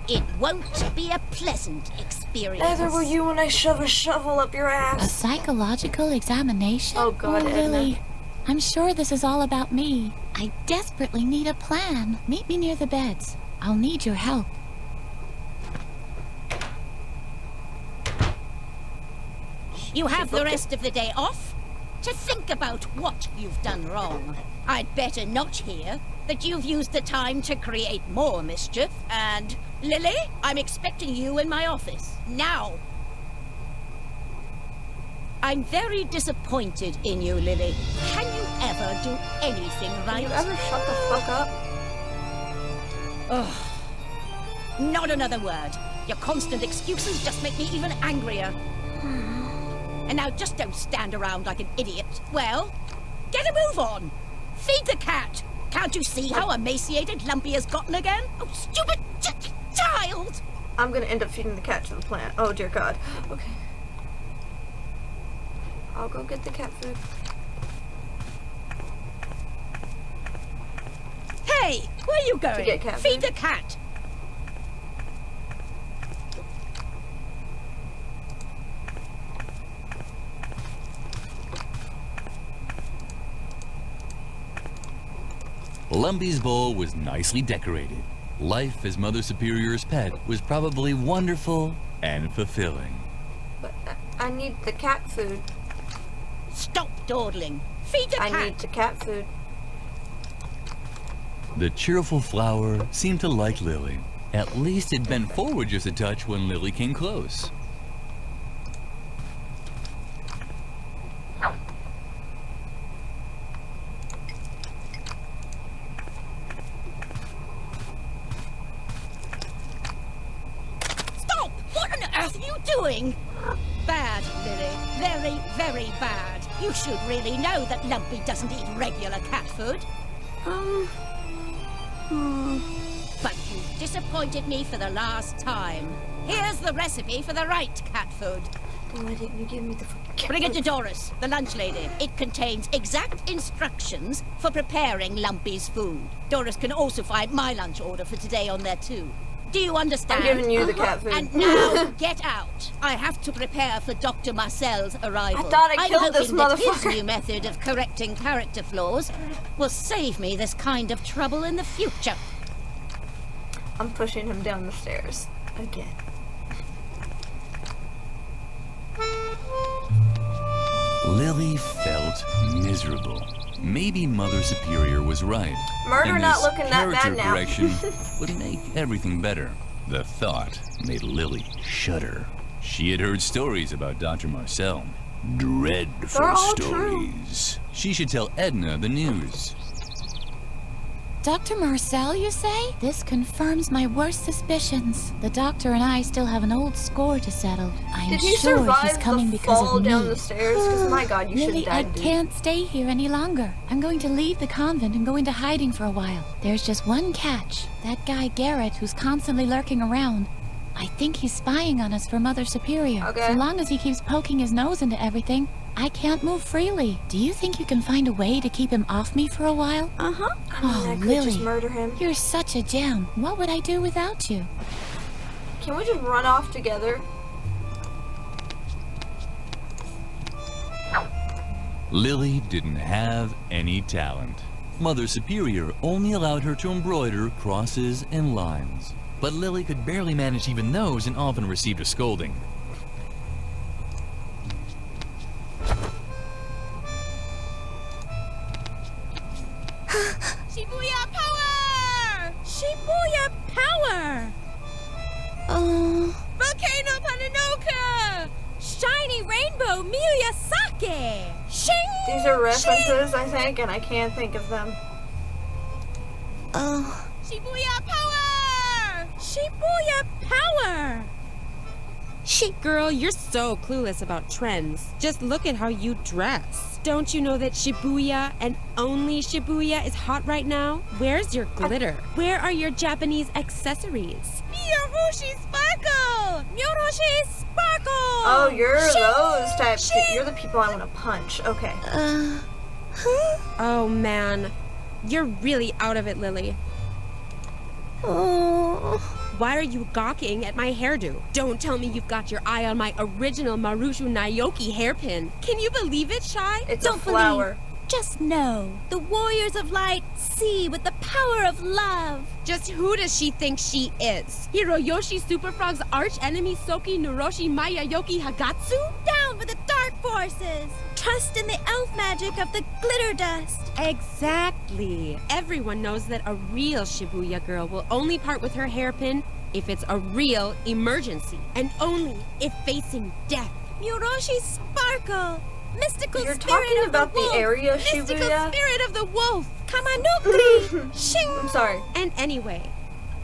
It won't be a pleasant experience. Neither will you when I shove a shovel up your A ass. psychological examination? Oh, God, Edna. Lily. I'm sure this is all about me. I desperately need a plan. Meet me near the beds. I'll need your help. You have the rest of the day off to think about what you've done wrong. I'd better not hear that you've used the time to create more mischief. And, Lily, I'm expecting you in my office. Now. I'm very disappointed in you, Lily. Can you ever do anything Can right? you ever shut the fuck up? Ugh. Not another word. Your constant excuses just make me even angrier. And now just don't stand around like an idiot. Well, get a move on. Feed the cat. Can't you see how emaciated Lumpy has gotten again? Oh, stupid child! I'm gonna end up feeding the cat to the plant. Oh, dear God. Okay. I'll go get the cat food. Hey, where are you going? get cat Feed food? the cat. Lumpy's bowl was nicely decorated. Life as Mother Superior's pet was probably wonderful and fulfilling. But I need the cat food. Stop dawdling. Feed the cat. I need the cat food. The cheerful flower seemed to like Lily. At least it bent forward just a touch when Lily came close. Stop! What on earth are you doing? Bad, Lily. Very, very bad. You should really know that Lumpy doesn't eat regular cat food. But you've disappointed me for the last time. Here's the recipe for the right cat food. Why didn't you give me the fucking cat Bring it to food? Doris, the lunch lady. It contains exact instructions for preparing Lumpy's food. Doris can also find my lunch order for today on there too. Do you understand? I'm giving you the cat food. And now, get out. I have to prepare for Dr. Marcel's arrival. I thought I I'm killed this hoping that his motherfucker. new method of correcting character flaws will save me this kind of trouble in the future. I'm pushing him down the stairs. Again. Lily felt miserable. Maybe Mother Superior was right. Murder and not this looking that bad character now. correction would make everything better. The thought made Lily shudder. She had heard stories about Dr. Marcel. Dreadful They're all stories. She should tell Edna the news. Dr. Marcel, you say? This confirms my worst suspicions. The doctor and I still have an old score to settle. I'm Did he sure survive he's coming the because fall of me. down the stairs? Because my God, you should Lily, have I died, dude. can't stay here any longer. I'm going to leave the convent and go into hiding for a while. There's just one catch. That guy Garrett, who's constantly lurking around. I think he's spying on us for Mother Superior. Okay. So long as he keeps poking his nose into everything, I can't move freely. Do you think you can find a way to keep him off me for a while? Uh-huh. I mean, I could Lily, just murder him. you're such a gem. What would I do without you? Can we just run off together? Lily didn't have any talent. Mother Superior only allowed her to embroider crosses and lines. But Lily could barely manage even those and often received a scolding. Shibuya power! Shibuya power! Volcano Pananoka! Shiny rainbow Miyazaki! Shing! These are references, I think, and I can't think of them. Shibuya power! Shibuya power! Shit, girl, you're so clueless about trends. Just look at how you dress. Don't you know that Shibuya and only Shibuya is hot right now? Where's your glitter? Where are your Japanese accessories? Miyorushi sparkle! Miyorushi sparkle! Oh, you're Shing! those types. Shing! You're the people I want to punch. Okay. Oh man, you're really out of it, Lily. Why are you gawking at my hairdo? Don't tell me you've got your eye on my original Marushu Naoki hairpin. Can you believe it, Shy? It's Don't a flower. Just know, the warriors of light see with the power of love. Just who does she think she is? Hiroyoshi Superfrog's arch enemy Soki Nuroshi Mayayoki Hagatsu? Down with the dark forces. Trust in the elf magic of the glitter dust. Exactly. Everyone knows that a real Shibuya girl will only part with her hairpin if it's a real emergency, and only if facing death. Miyorushi sparkle. Mystical You're spirit talking of about the wolf. the area Mystical Shibuya? spirit of the wolf. Kamanukri. Shing. I'm sorry. And anyway,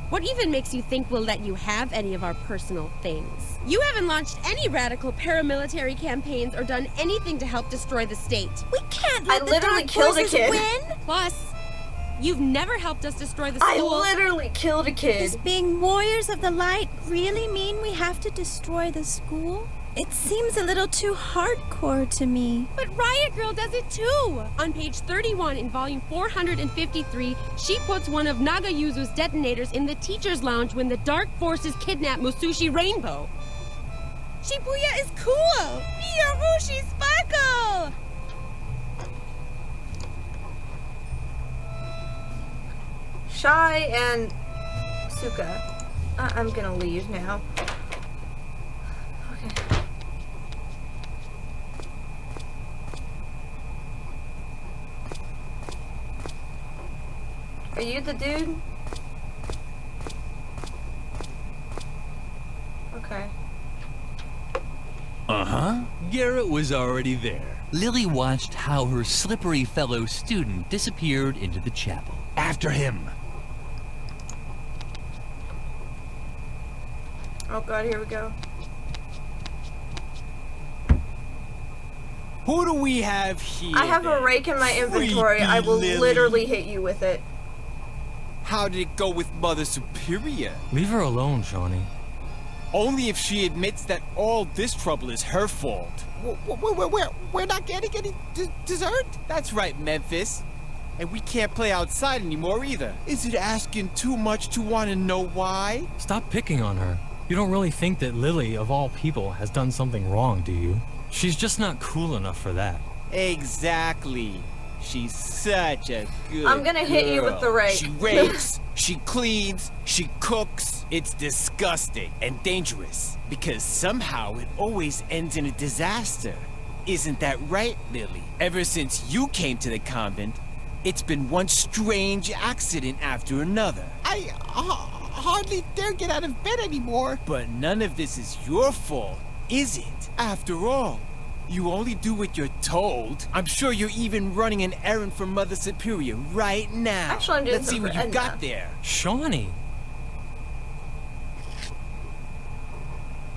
what even makes you think we'll let you have any of our personal things? You haven't launched any radical paramilitary campaigns or done anything to help destroy the state. We can't I let the literally dark killed a forces kid. win. Plus, you've never helped us destroy the I school. literally killed a kid. Does being warriors of the light really mean we have to destroy the school? It seems a little too hardcore to me. But Riot Girl does it too! On page 31 in volume 453, she puts one of Nagayuzu's detonators in the teacher's lounge when the dark forces kidnap Musushi Rainbow. Shibuya is cool! Miyorushi sparkle! Shy and Suka. I'm gonna leave now. Okay. Are you the dude? Okay. Uh-huh. Garrett was already there. Lily watched how her slippery fellow student disappeared into the chapel. After him. Oh God, here we go. Who do we have here? I have a then? rake in my inventory. I will Lily. literally hit you with it. How did it go with Mother Superior? Leave her alone, Shawnee. Only if she admits that all this trouble is her fault. We're not getting any dessert? That's right, Memphis. And we can't play outside anymore either. Is it asking too much to want to know why? Stop picking on her. You don't really think that Lily, of all people, has done something wrong, do you? She's just not cool enough for that. Exactly. She's such a good I'm gonna hit you with the rake. She rakes, she cleans, she cooks. It's disgusting and dangerous because somehow it always ends in a disaster. Isn't that right, Lily? Ever since you came to the convent, it's been one strange accident after another. I hardly dare get out of bed anymore. But none of this is your fault, is it? After all, you only do what you're told. I'm sure you're even running an errand for Mother Superior right now. Actually, I'm doing Let's see something what for you got Edna. there. Shawnee.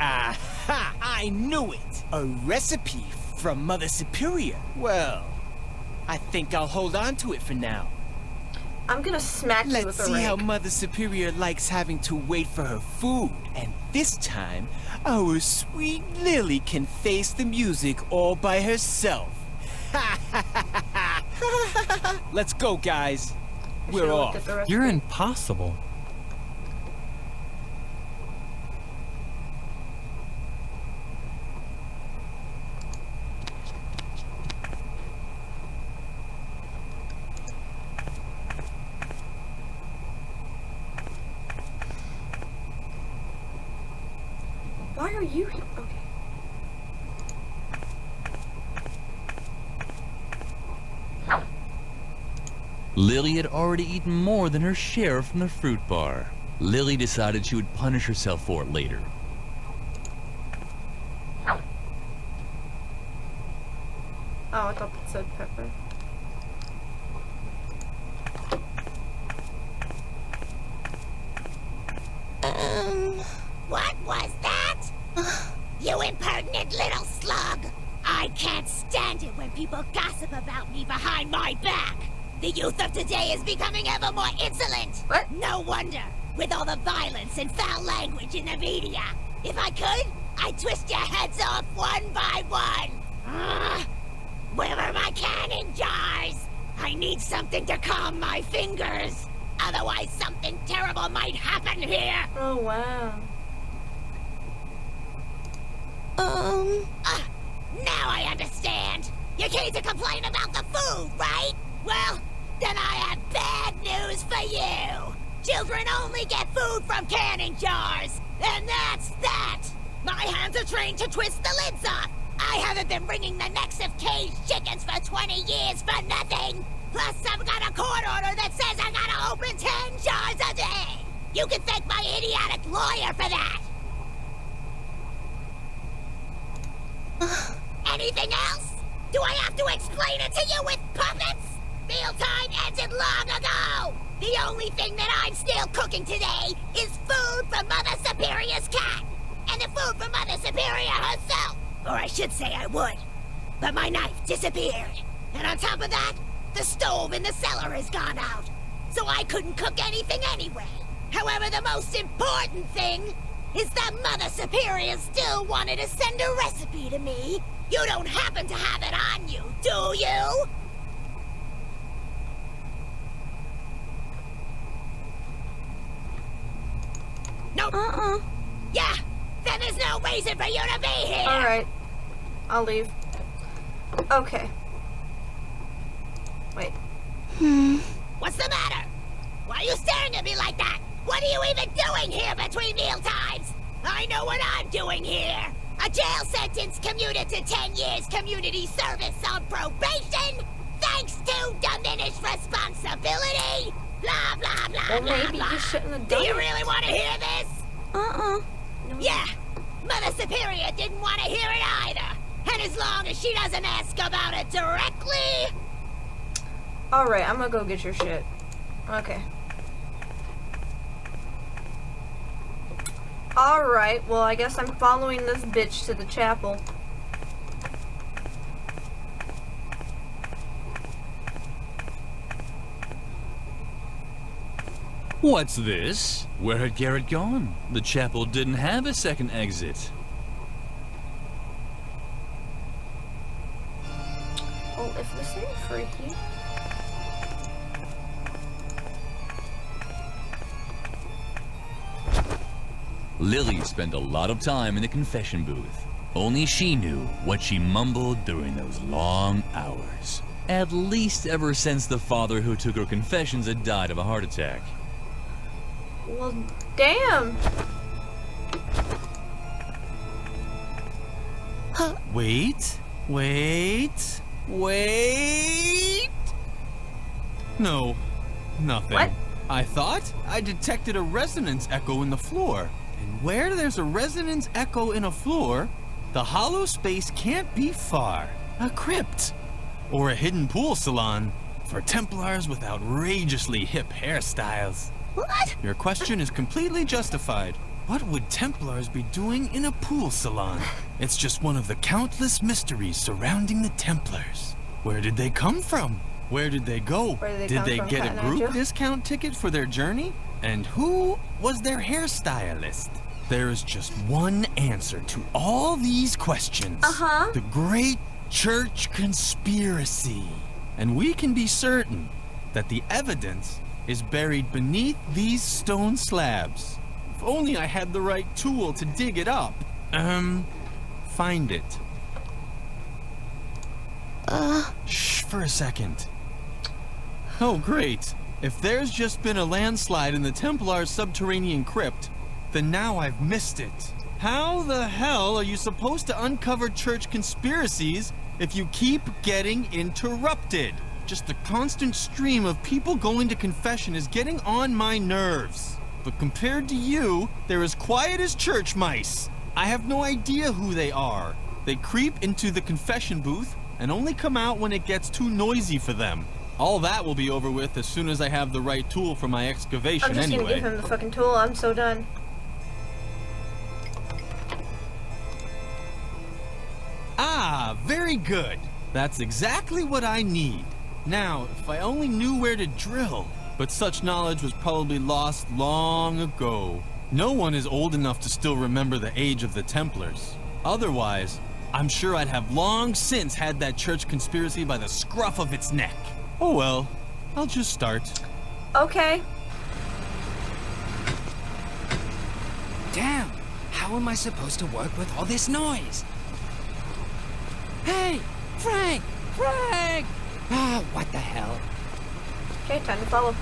Aha! I knew it! A recipe from Mother Superior. Well, I think I'll hold on to it for now. I'm gonna smack you Let's with a see how rake. Mother Superior likes having to wait for her food. And this time, our sweet Lily can face the music all by herself. Let's go, guys. We're Should've looked off. at the recipe. You're impossible. Why are you here? Okay. Lily had already eaten more than her share from the fruit bar. Lily decided she would punish herself for it later. Oh, I thought that said pepper. What was that? You impertinent little slug! I can't stand it when people gossip about me behind my back! The youth of today is becoming ever more insolent! What? No wonder, with all the violence and foul language in the media. If I could, I'd twist your heads off one by one! Where are my cannon jars? I need something to calm my fingers. Otherwise, something terrible might happen here. Oh, wow. Now I understand. You came to complain about the food, right? Well, then I have bad news for you. Children only get food from canning jars, and that's that. My hands are trained to twist the lids off. I haven't been wringing the necks of caged chickens for 20 years for nothing. Plus, I've got a court order that says I gotta open 10 jars a day. You can thank my idiotic lawyer for that. Anything else? Do I have to explain it to you with puppets? Mealtime ended long ago. The only thing that I'm still cooking today is food from Mother Superior's cat. And the food from Mother Superior herself. Or I should say I would. But my knife disappeared. And on top of that, the stove in the cellar has gone out. So I couldn't cook anything anyway. However, the most important thing is that Mother Superior still wanted to send a recipe to me. You don't happen to have it on you, do you? Nope. Yeah, then there's no reason for you to be here. Alright. I'll leave. Okay. Wait. What's the matter? Why are you staring at me like that? What are you even doing here between meal times? I know what I'm doing here. A jail sentence commuted to 10 years community service on probation, thanks to diminished responsibility. Blah, blah, blah, Well, blah, maybe blah. you shouldn't have Do done you it. really want to hear this? Yeah, Mother Superior didn't want to hear it either. And as long as she doesn't ask about it directly... Alright, I'm gonna go get your shit. Okay. Alright, well, I guess I'm following this bitch to the chapel. What's this? Where had Garrett gone? The chapel didn't have a second exit. Well, if this ain't freaky. Lily spent a lot of time in the confession booth. Only she knew what she mumbled during those long hours. At least ever since the father who took her confessions had died of a heart attack. Well, damn! Wait, Wait. No, nothing. What? I thought I detected a resonance echo in the floor. And where there's a resonance echo in a floor, the hollow space can't be far. A crypt. Or a hidden pool salon for Templars with outrageously hip hairstyles. What? Your question is completely justified. What would Templars be doing in a pool salon? It's just one of the countless mysteries surrounding the Templars. Where did they come from? Where did they go? Did they get a group discount ticket for their journey? And who was their hairstylist? There is just one answer to all these questions. The Great Church Conspiracy. And we can be certain that the evidence is buried beneath these stone slabs. If only I had the right tool to dig it up. Find it. Shh, for a second. Oh, great. If there's just been a landslide in the Templar's subterranean crypt, then now I've missed it. How the hell are you supposed to uncover church conspiracies if you keep getting interrupted? Just the constant stream of people going to confession is getting on my nerves. But compared to you, they're as quiet as church mice. I have no idea who they are. They creep into the confession booth and only come out when it gets too noisy for them. All that will be over with as soon as I have the right tool for my excavation anyway. I'm just gonna give him the fucking tool. I'm so done. Ah, very good. That's exactly what I need. Now, if I only knew where to drill. But such knowledge was probably lost long ago. No one is old enough to still remember the age of the Templars. Otherwise, I'm sure I'd have long since had that church conspiracy by the scruff of its neck. Oh well, I'll just start. Okay. Damn, how am I supposed to work with all this noise? Hey, Frank! Ah, what the hell? Okay, time to follow.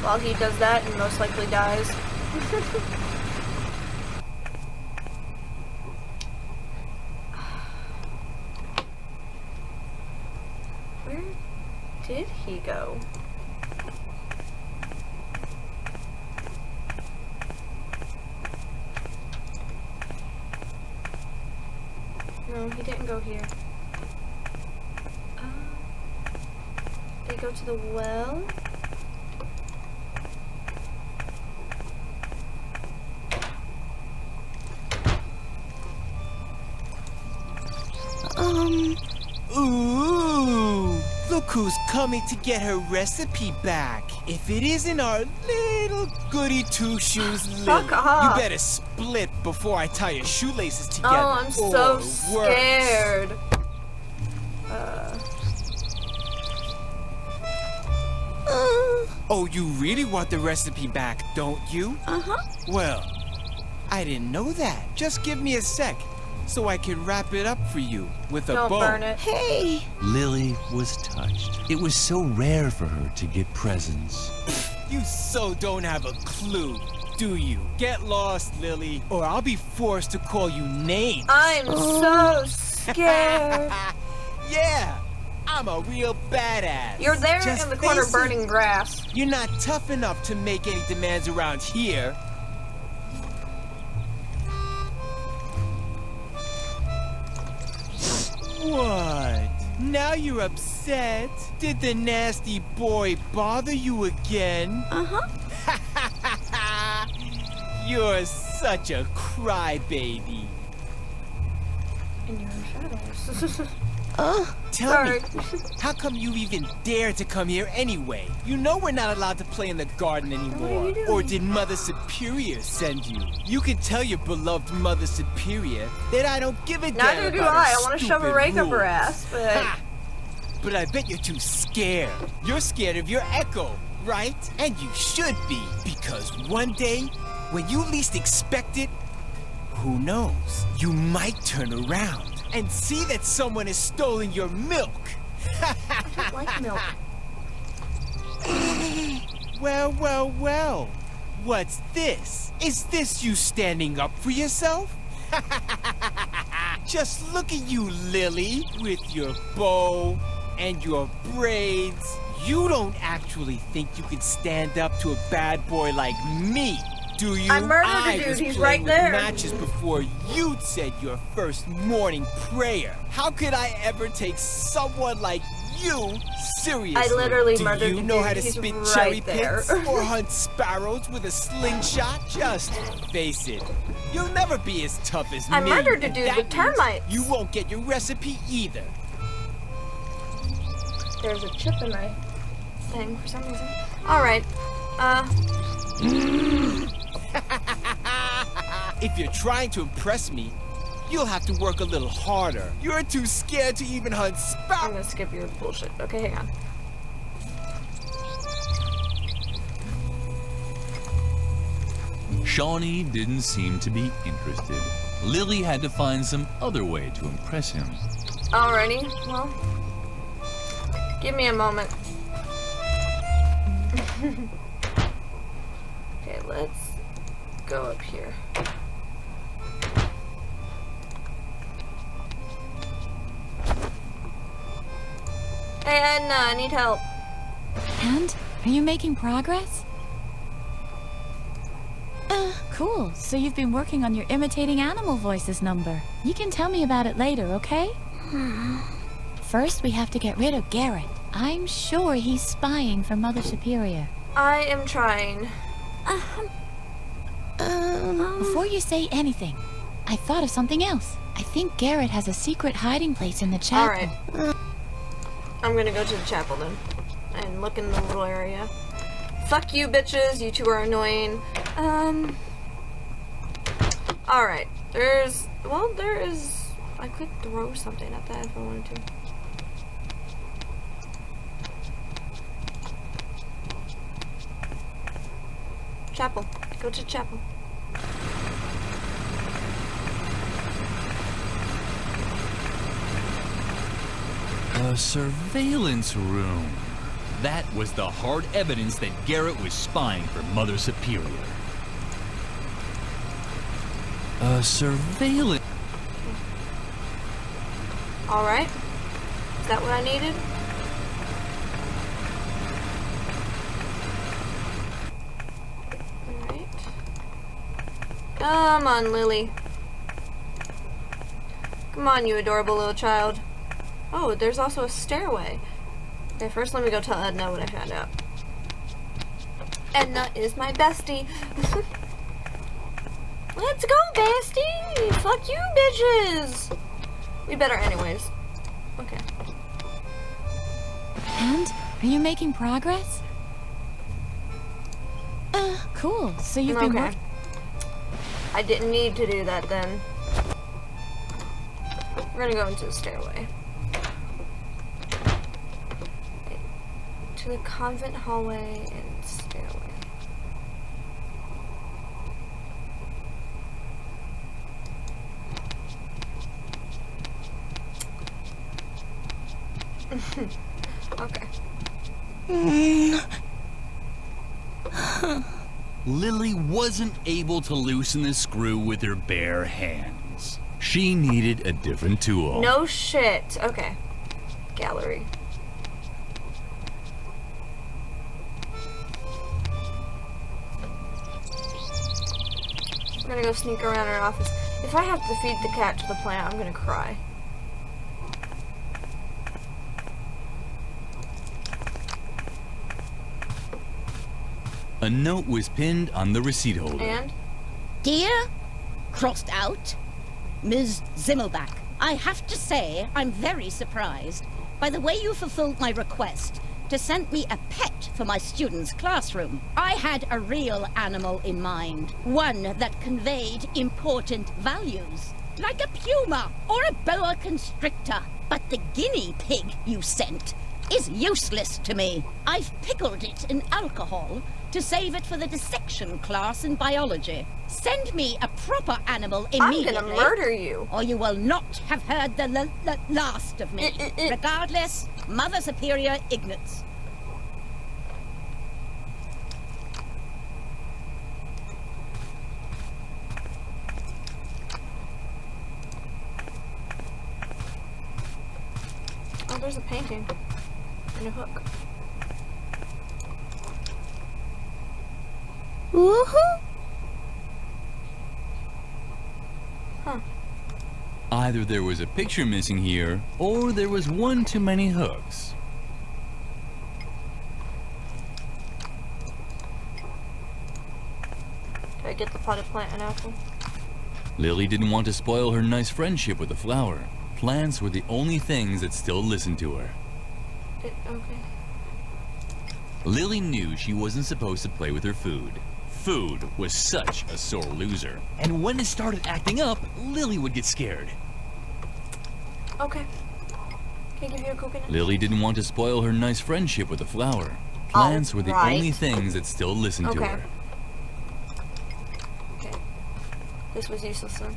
While he does that, and most likely dies. Where did he go? No, he didn't go here. Did he go to the well? Ooh, look who's coming to get her recipe back. If it isn't our little goody two-shoes Lily, Fuck off. You better split before I tie your shoelaces together. Oh, I'm so or worse. scared. Oh, you really want the recipe back, don't you? Well, I didn't know that. Just give me a sec, so I can wrap it up for you with a bow. Don't burn it. Hey! Lily was touched. It was so rare for her to get presents. You so don't have a clue, do you? Get lost, Lily, or I'll be forced to call you names. I'm so scared. Yeah, I'm a real badass. You're there Just in the corner face it. burning grass. You're not tough enough to make any demands around here. What? Now you're upset? Did the nasty boy bother you again? You're such a crybaby. In your shadows. Tell me, how come you even dare to come here anyway? You know we're not allowed to play in the garden anymore. Or did Mother Superior send you? You can tell your beloved Mother Superior that I don't give a damn Neither do about I. her I want to shove a stupid rake up her rules. ass, but... Ha! But I bet you're too scared. You're scared of your echo, right? And you should be, because one day, when you least expect it, who knows? You might turn around and see that someone has stolen your milk. I don't like milk. Well. What's this? Is this you standing up for yourself? Just look at you, Lily, with your bow and your braids. You don't actually think you can stand up to a bad boy like me, do you? I murdered a dude, he's right there. Matches before you'd said your first morning prayer. How could I ever take someone like you seriously? I literally murdered a dude. Do you know how to He's spit right cherry there. pits or hunt sparrows with a slingshot? Just face it. You'll never be as tough as me. I murdered a and dude that with means termites. You won't get your recipe either. There's a chip in my thing for some reason. Alright. If you're trying to impress me, you'll have to work a little harder. You're too scared to even hunt sparrows. I'm gonna skip your bullshit. Okay, hang on. Shawnee didn't seem to be interested. Lily had to find some other way to impress him. Alrighty, well, give me a moment. Okay, let's go up here. Hey Edna, I need help. And? Are you making progress? Cool. So you've been working on your imitating animal voices number. You can tell me about it later, okay? First, we have to get rid of Garrett. I'm sure he's spying for Mother Superior. I am trying. Before you say anything, I thought of something else. I think Garrett has a secret hiding place in the chapel. Alright. I'm gonna go to the chapel then. And look in the little area. Fuck you bitches, you two are annoying. Alright. There is... I could throw something at that if I wanted to. Chapel. Go to chapel. A surveillance room. That was the hard evidence that Garrett was spying for Mother Superior. A surveillance... Alright. Is that what I needed? Alright. Come on, Lily. Come on, you adorable little child. Oh, there's also a stairway. Okay, first let me go tell Edna what I found out. Edna is my bestie. Let's go, bestie! Fuck you, bitches! We better anyways. Okay. And? Are you making progress? Cool. So you've been okay. I didn't need to do that then. We're gonna go into the stairway. To the convent hallway and stairway. Okay. Lily wasn't able to loosen the screw with her bare hands. She needed a different tool. No shit. Okay. Gallery. We're gonna go sneak around her office. If I have to feed the cat to the plant, I'm gonna cry. A note was pinned on the receipt holder. And? Dear crossed out Ms. Zimmelbach, I have to say I'm very surprised by the way you fulfilled my request to send me a pet for my students' classroom. I had a real animal in mind, one that conveyed important values, like a puma or a boa constrictor. But the guinea pig you sent is useless to me. I've pickled it in alcohol to save it for the dissection class in biology. Send me a proper animal immediately. I'm gonna murder you. Or you will not have heard the last of me. Regardless, Mother Superior Ignatz. there's a painting and a hook. Woohoo! Huh. Either there was a picture missing here, or there was one too many hooks. Did I get the potted plant and apple? Lily didn't want to spoil her nice friendship with the flower. Plants were the only things that still listened to her. Okay. Lily knew she wasn't supposed to play with her food. Food was such a sore loser. And when it started acting up, Lily would get scared. Okay. Can I give you a coconut? Lily didn't want to spoil her nice friendship with the flower. Plants were the only things that still listened to her. Okay. This was useless then.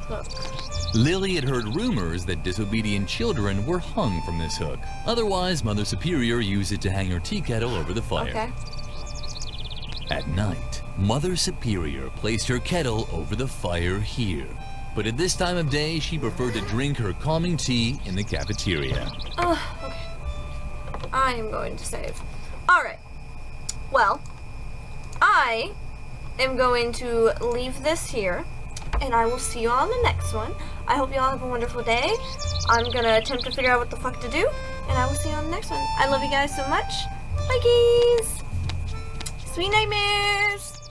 Hook. Lily had heard rumors that disobedient children were hung from this hook. Otherwise, Mother Superior used it to hang her tea kettle over the fire. Okay. At night, Mother Superior placed her kettle over the fire here. But at this time of day, she preferred to drink her calming tea in the cafeteria. Okay. I am going to save. Alright. Well, I am going to leave this here, and I will see you all in the next one. I hope you all have a wonderful day. I'm going to attempt to figure out what the fuck to do, and I will see you on the next one. I love you guys so much. Bye, geez. Sweet nightmares.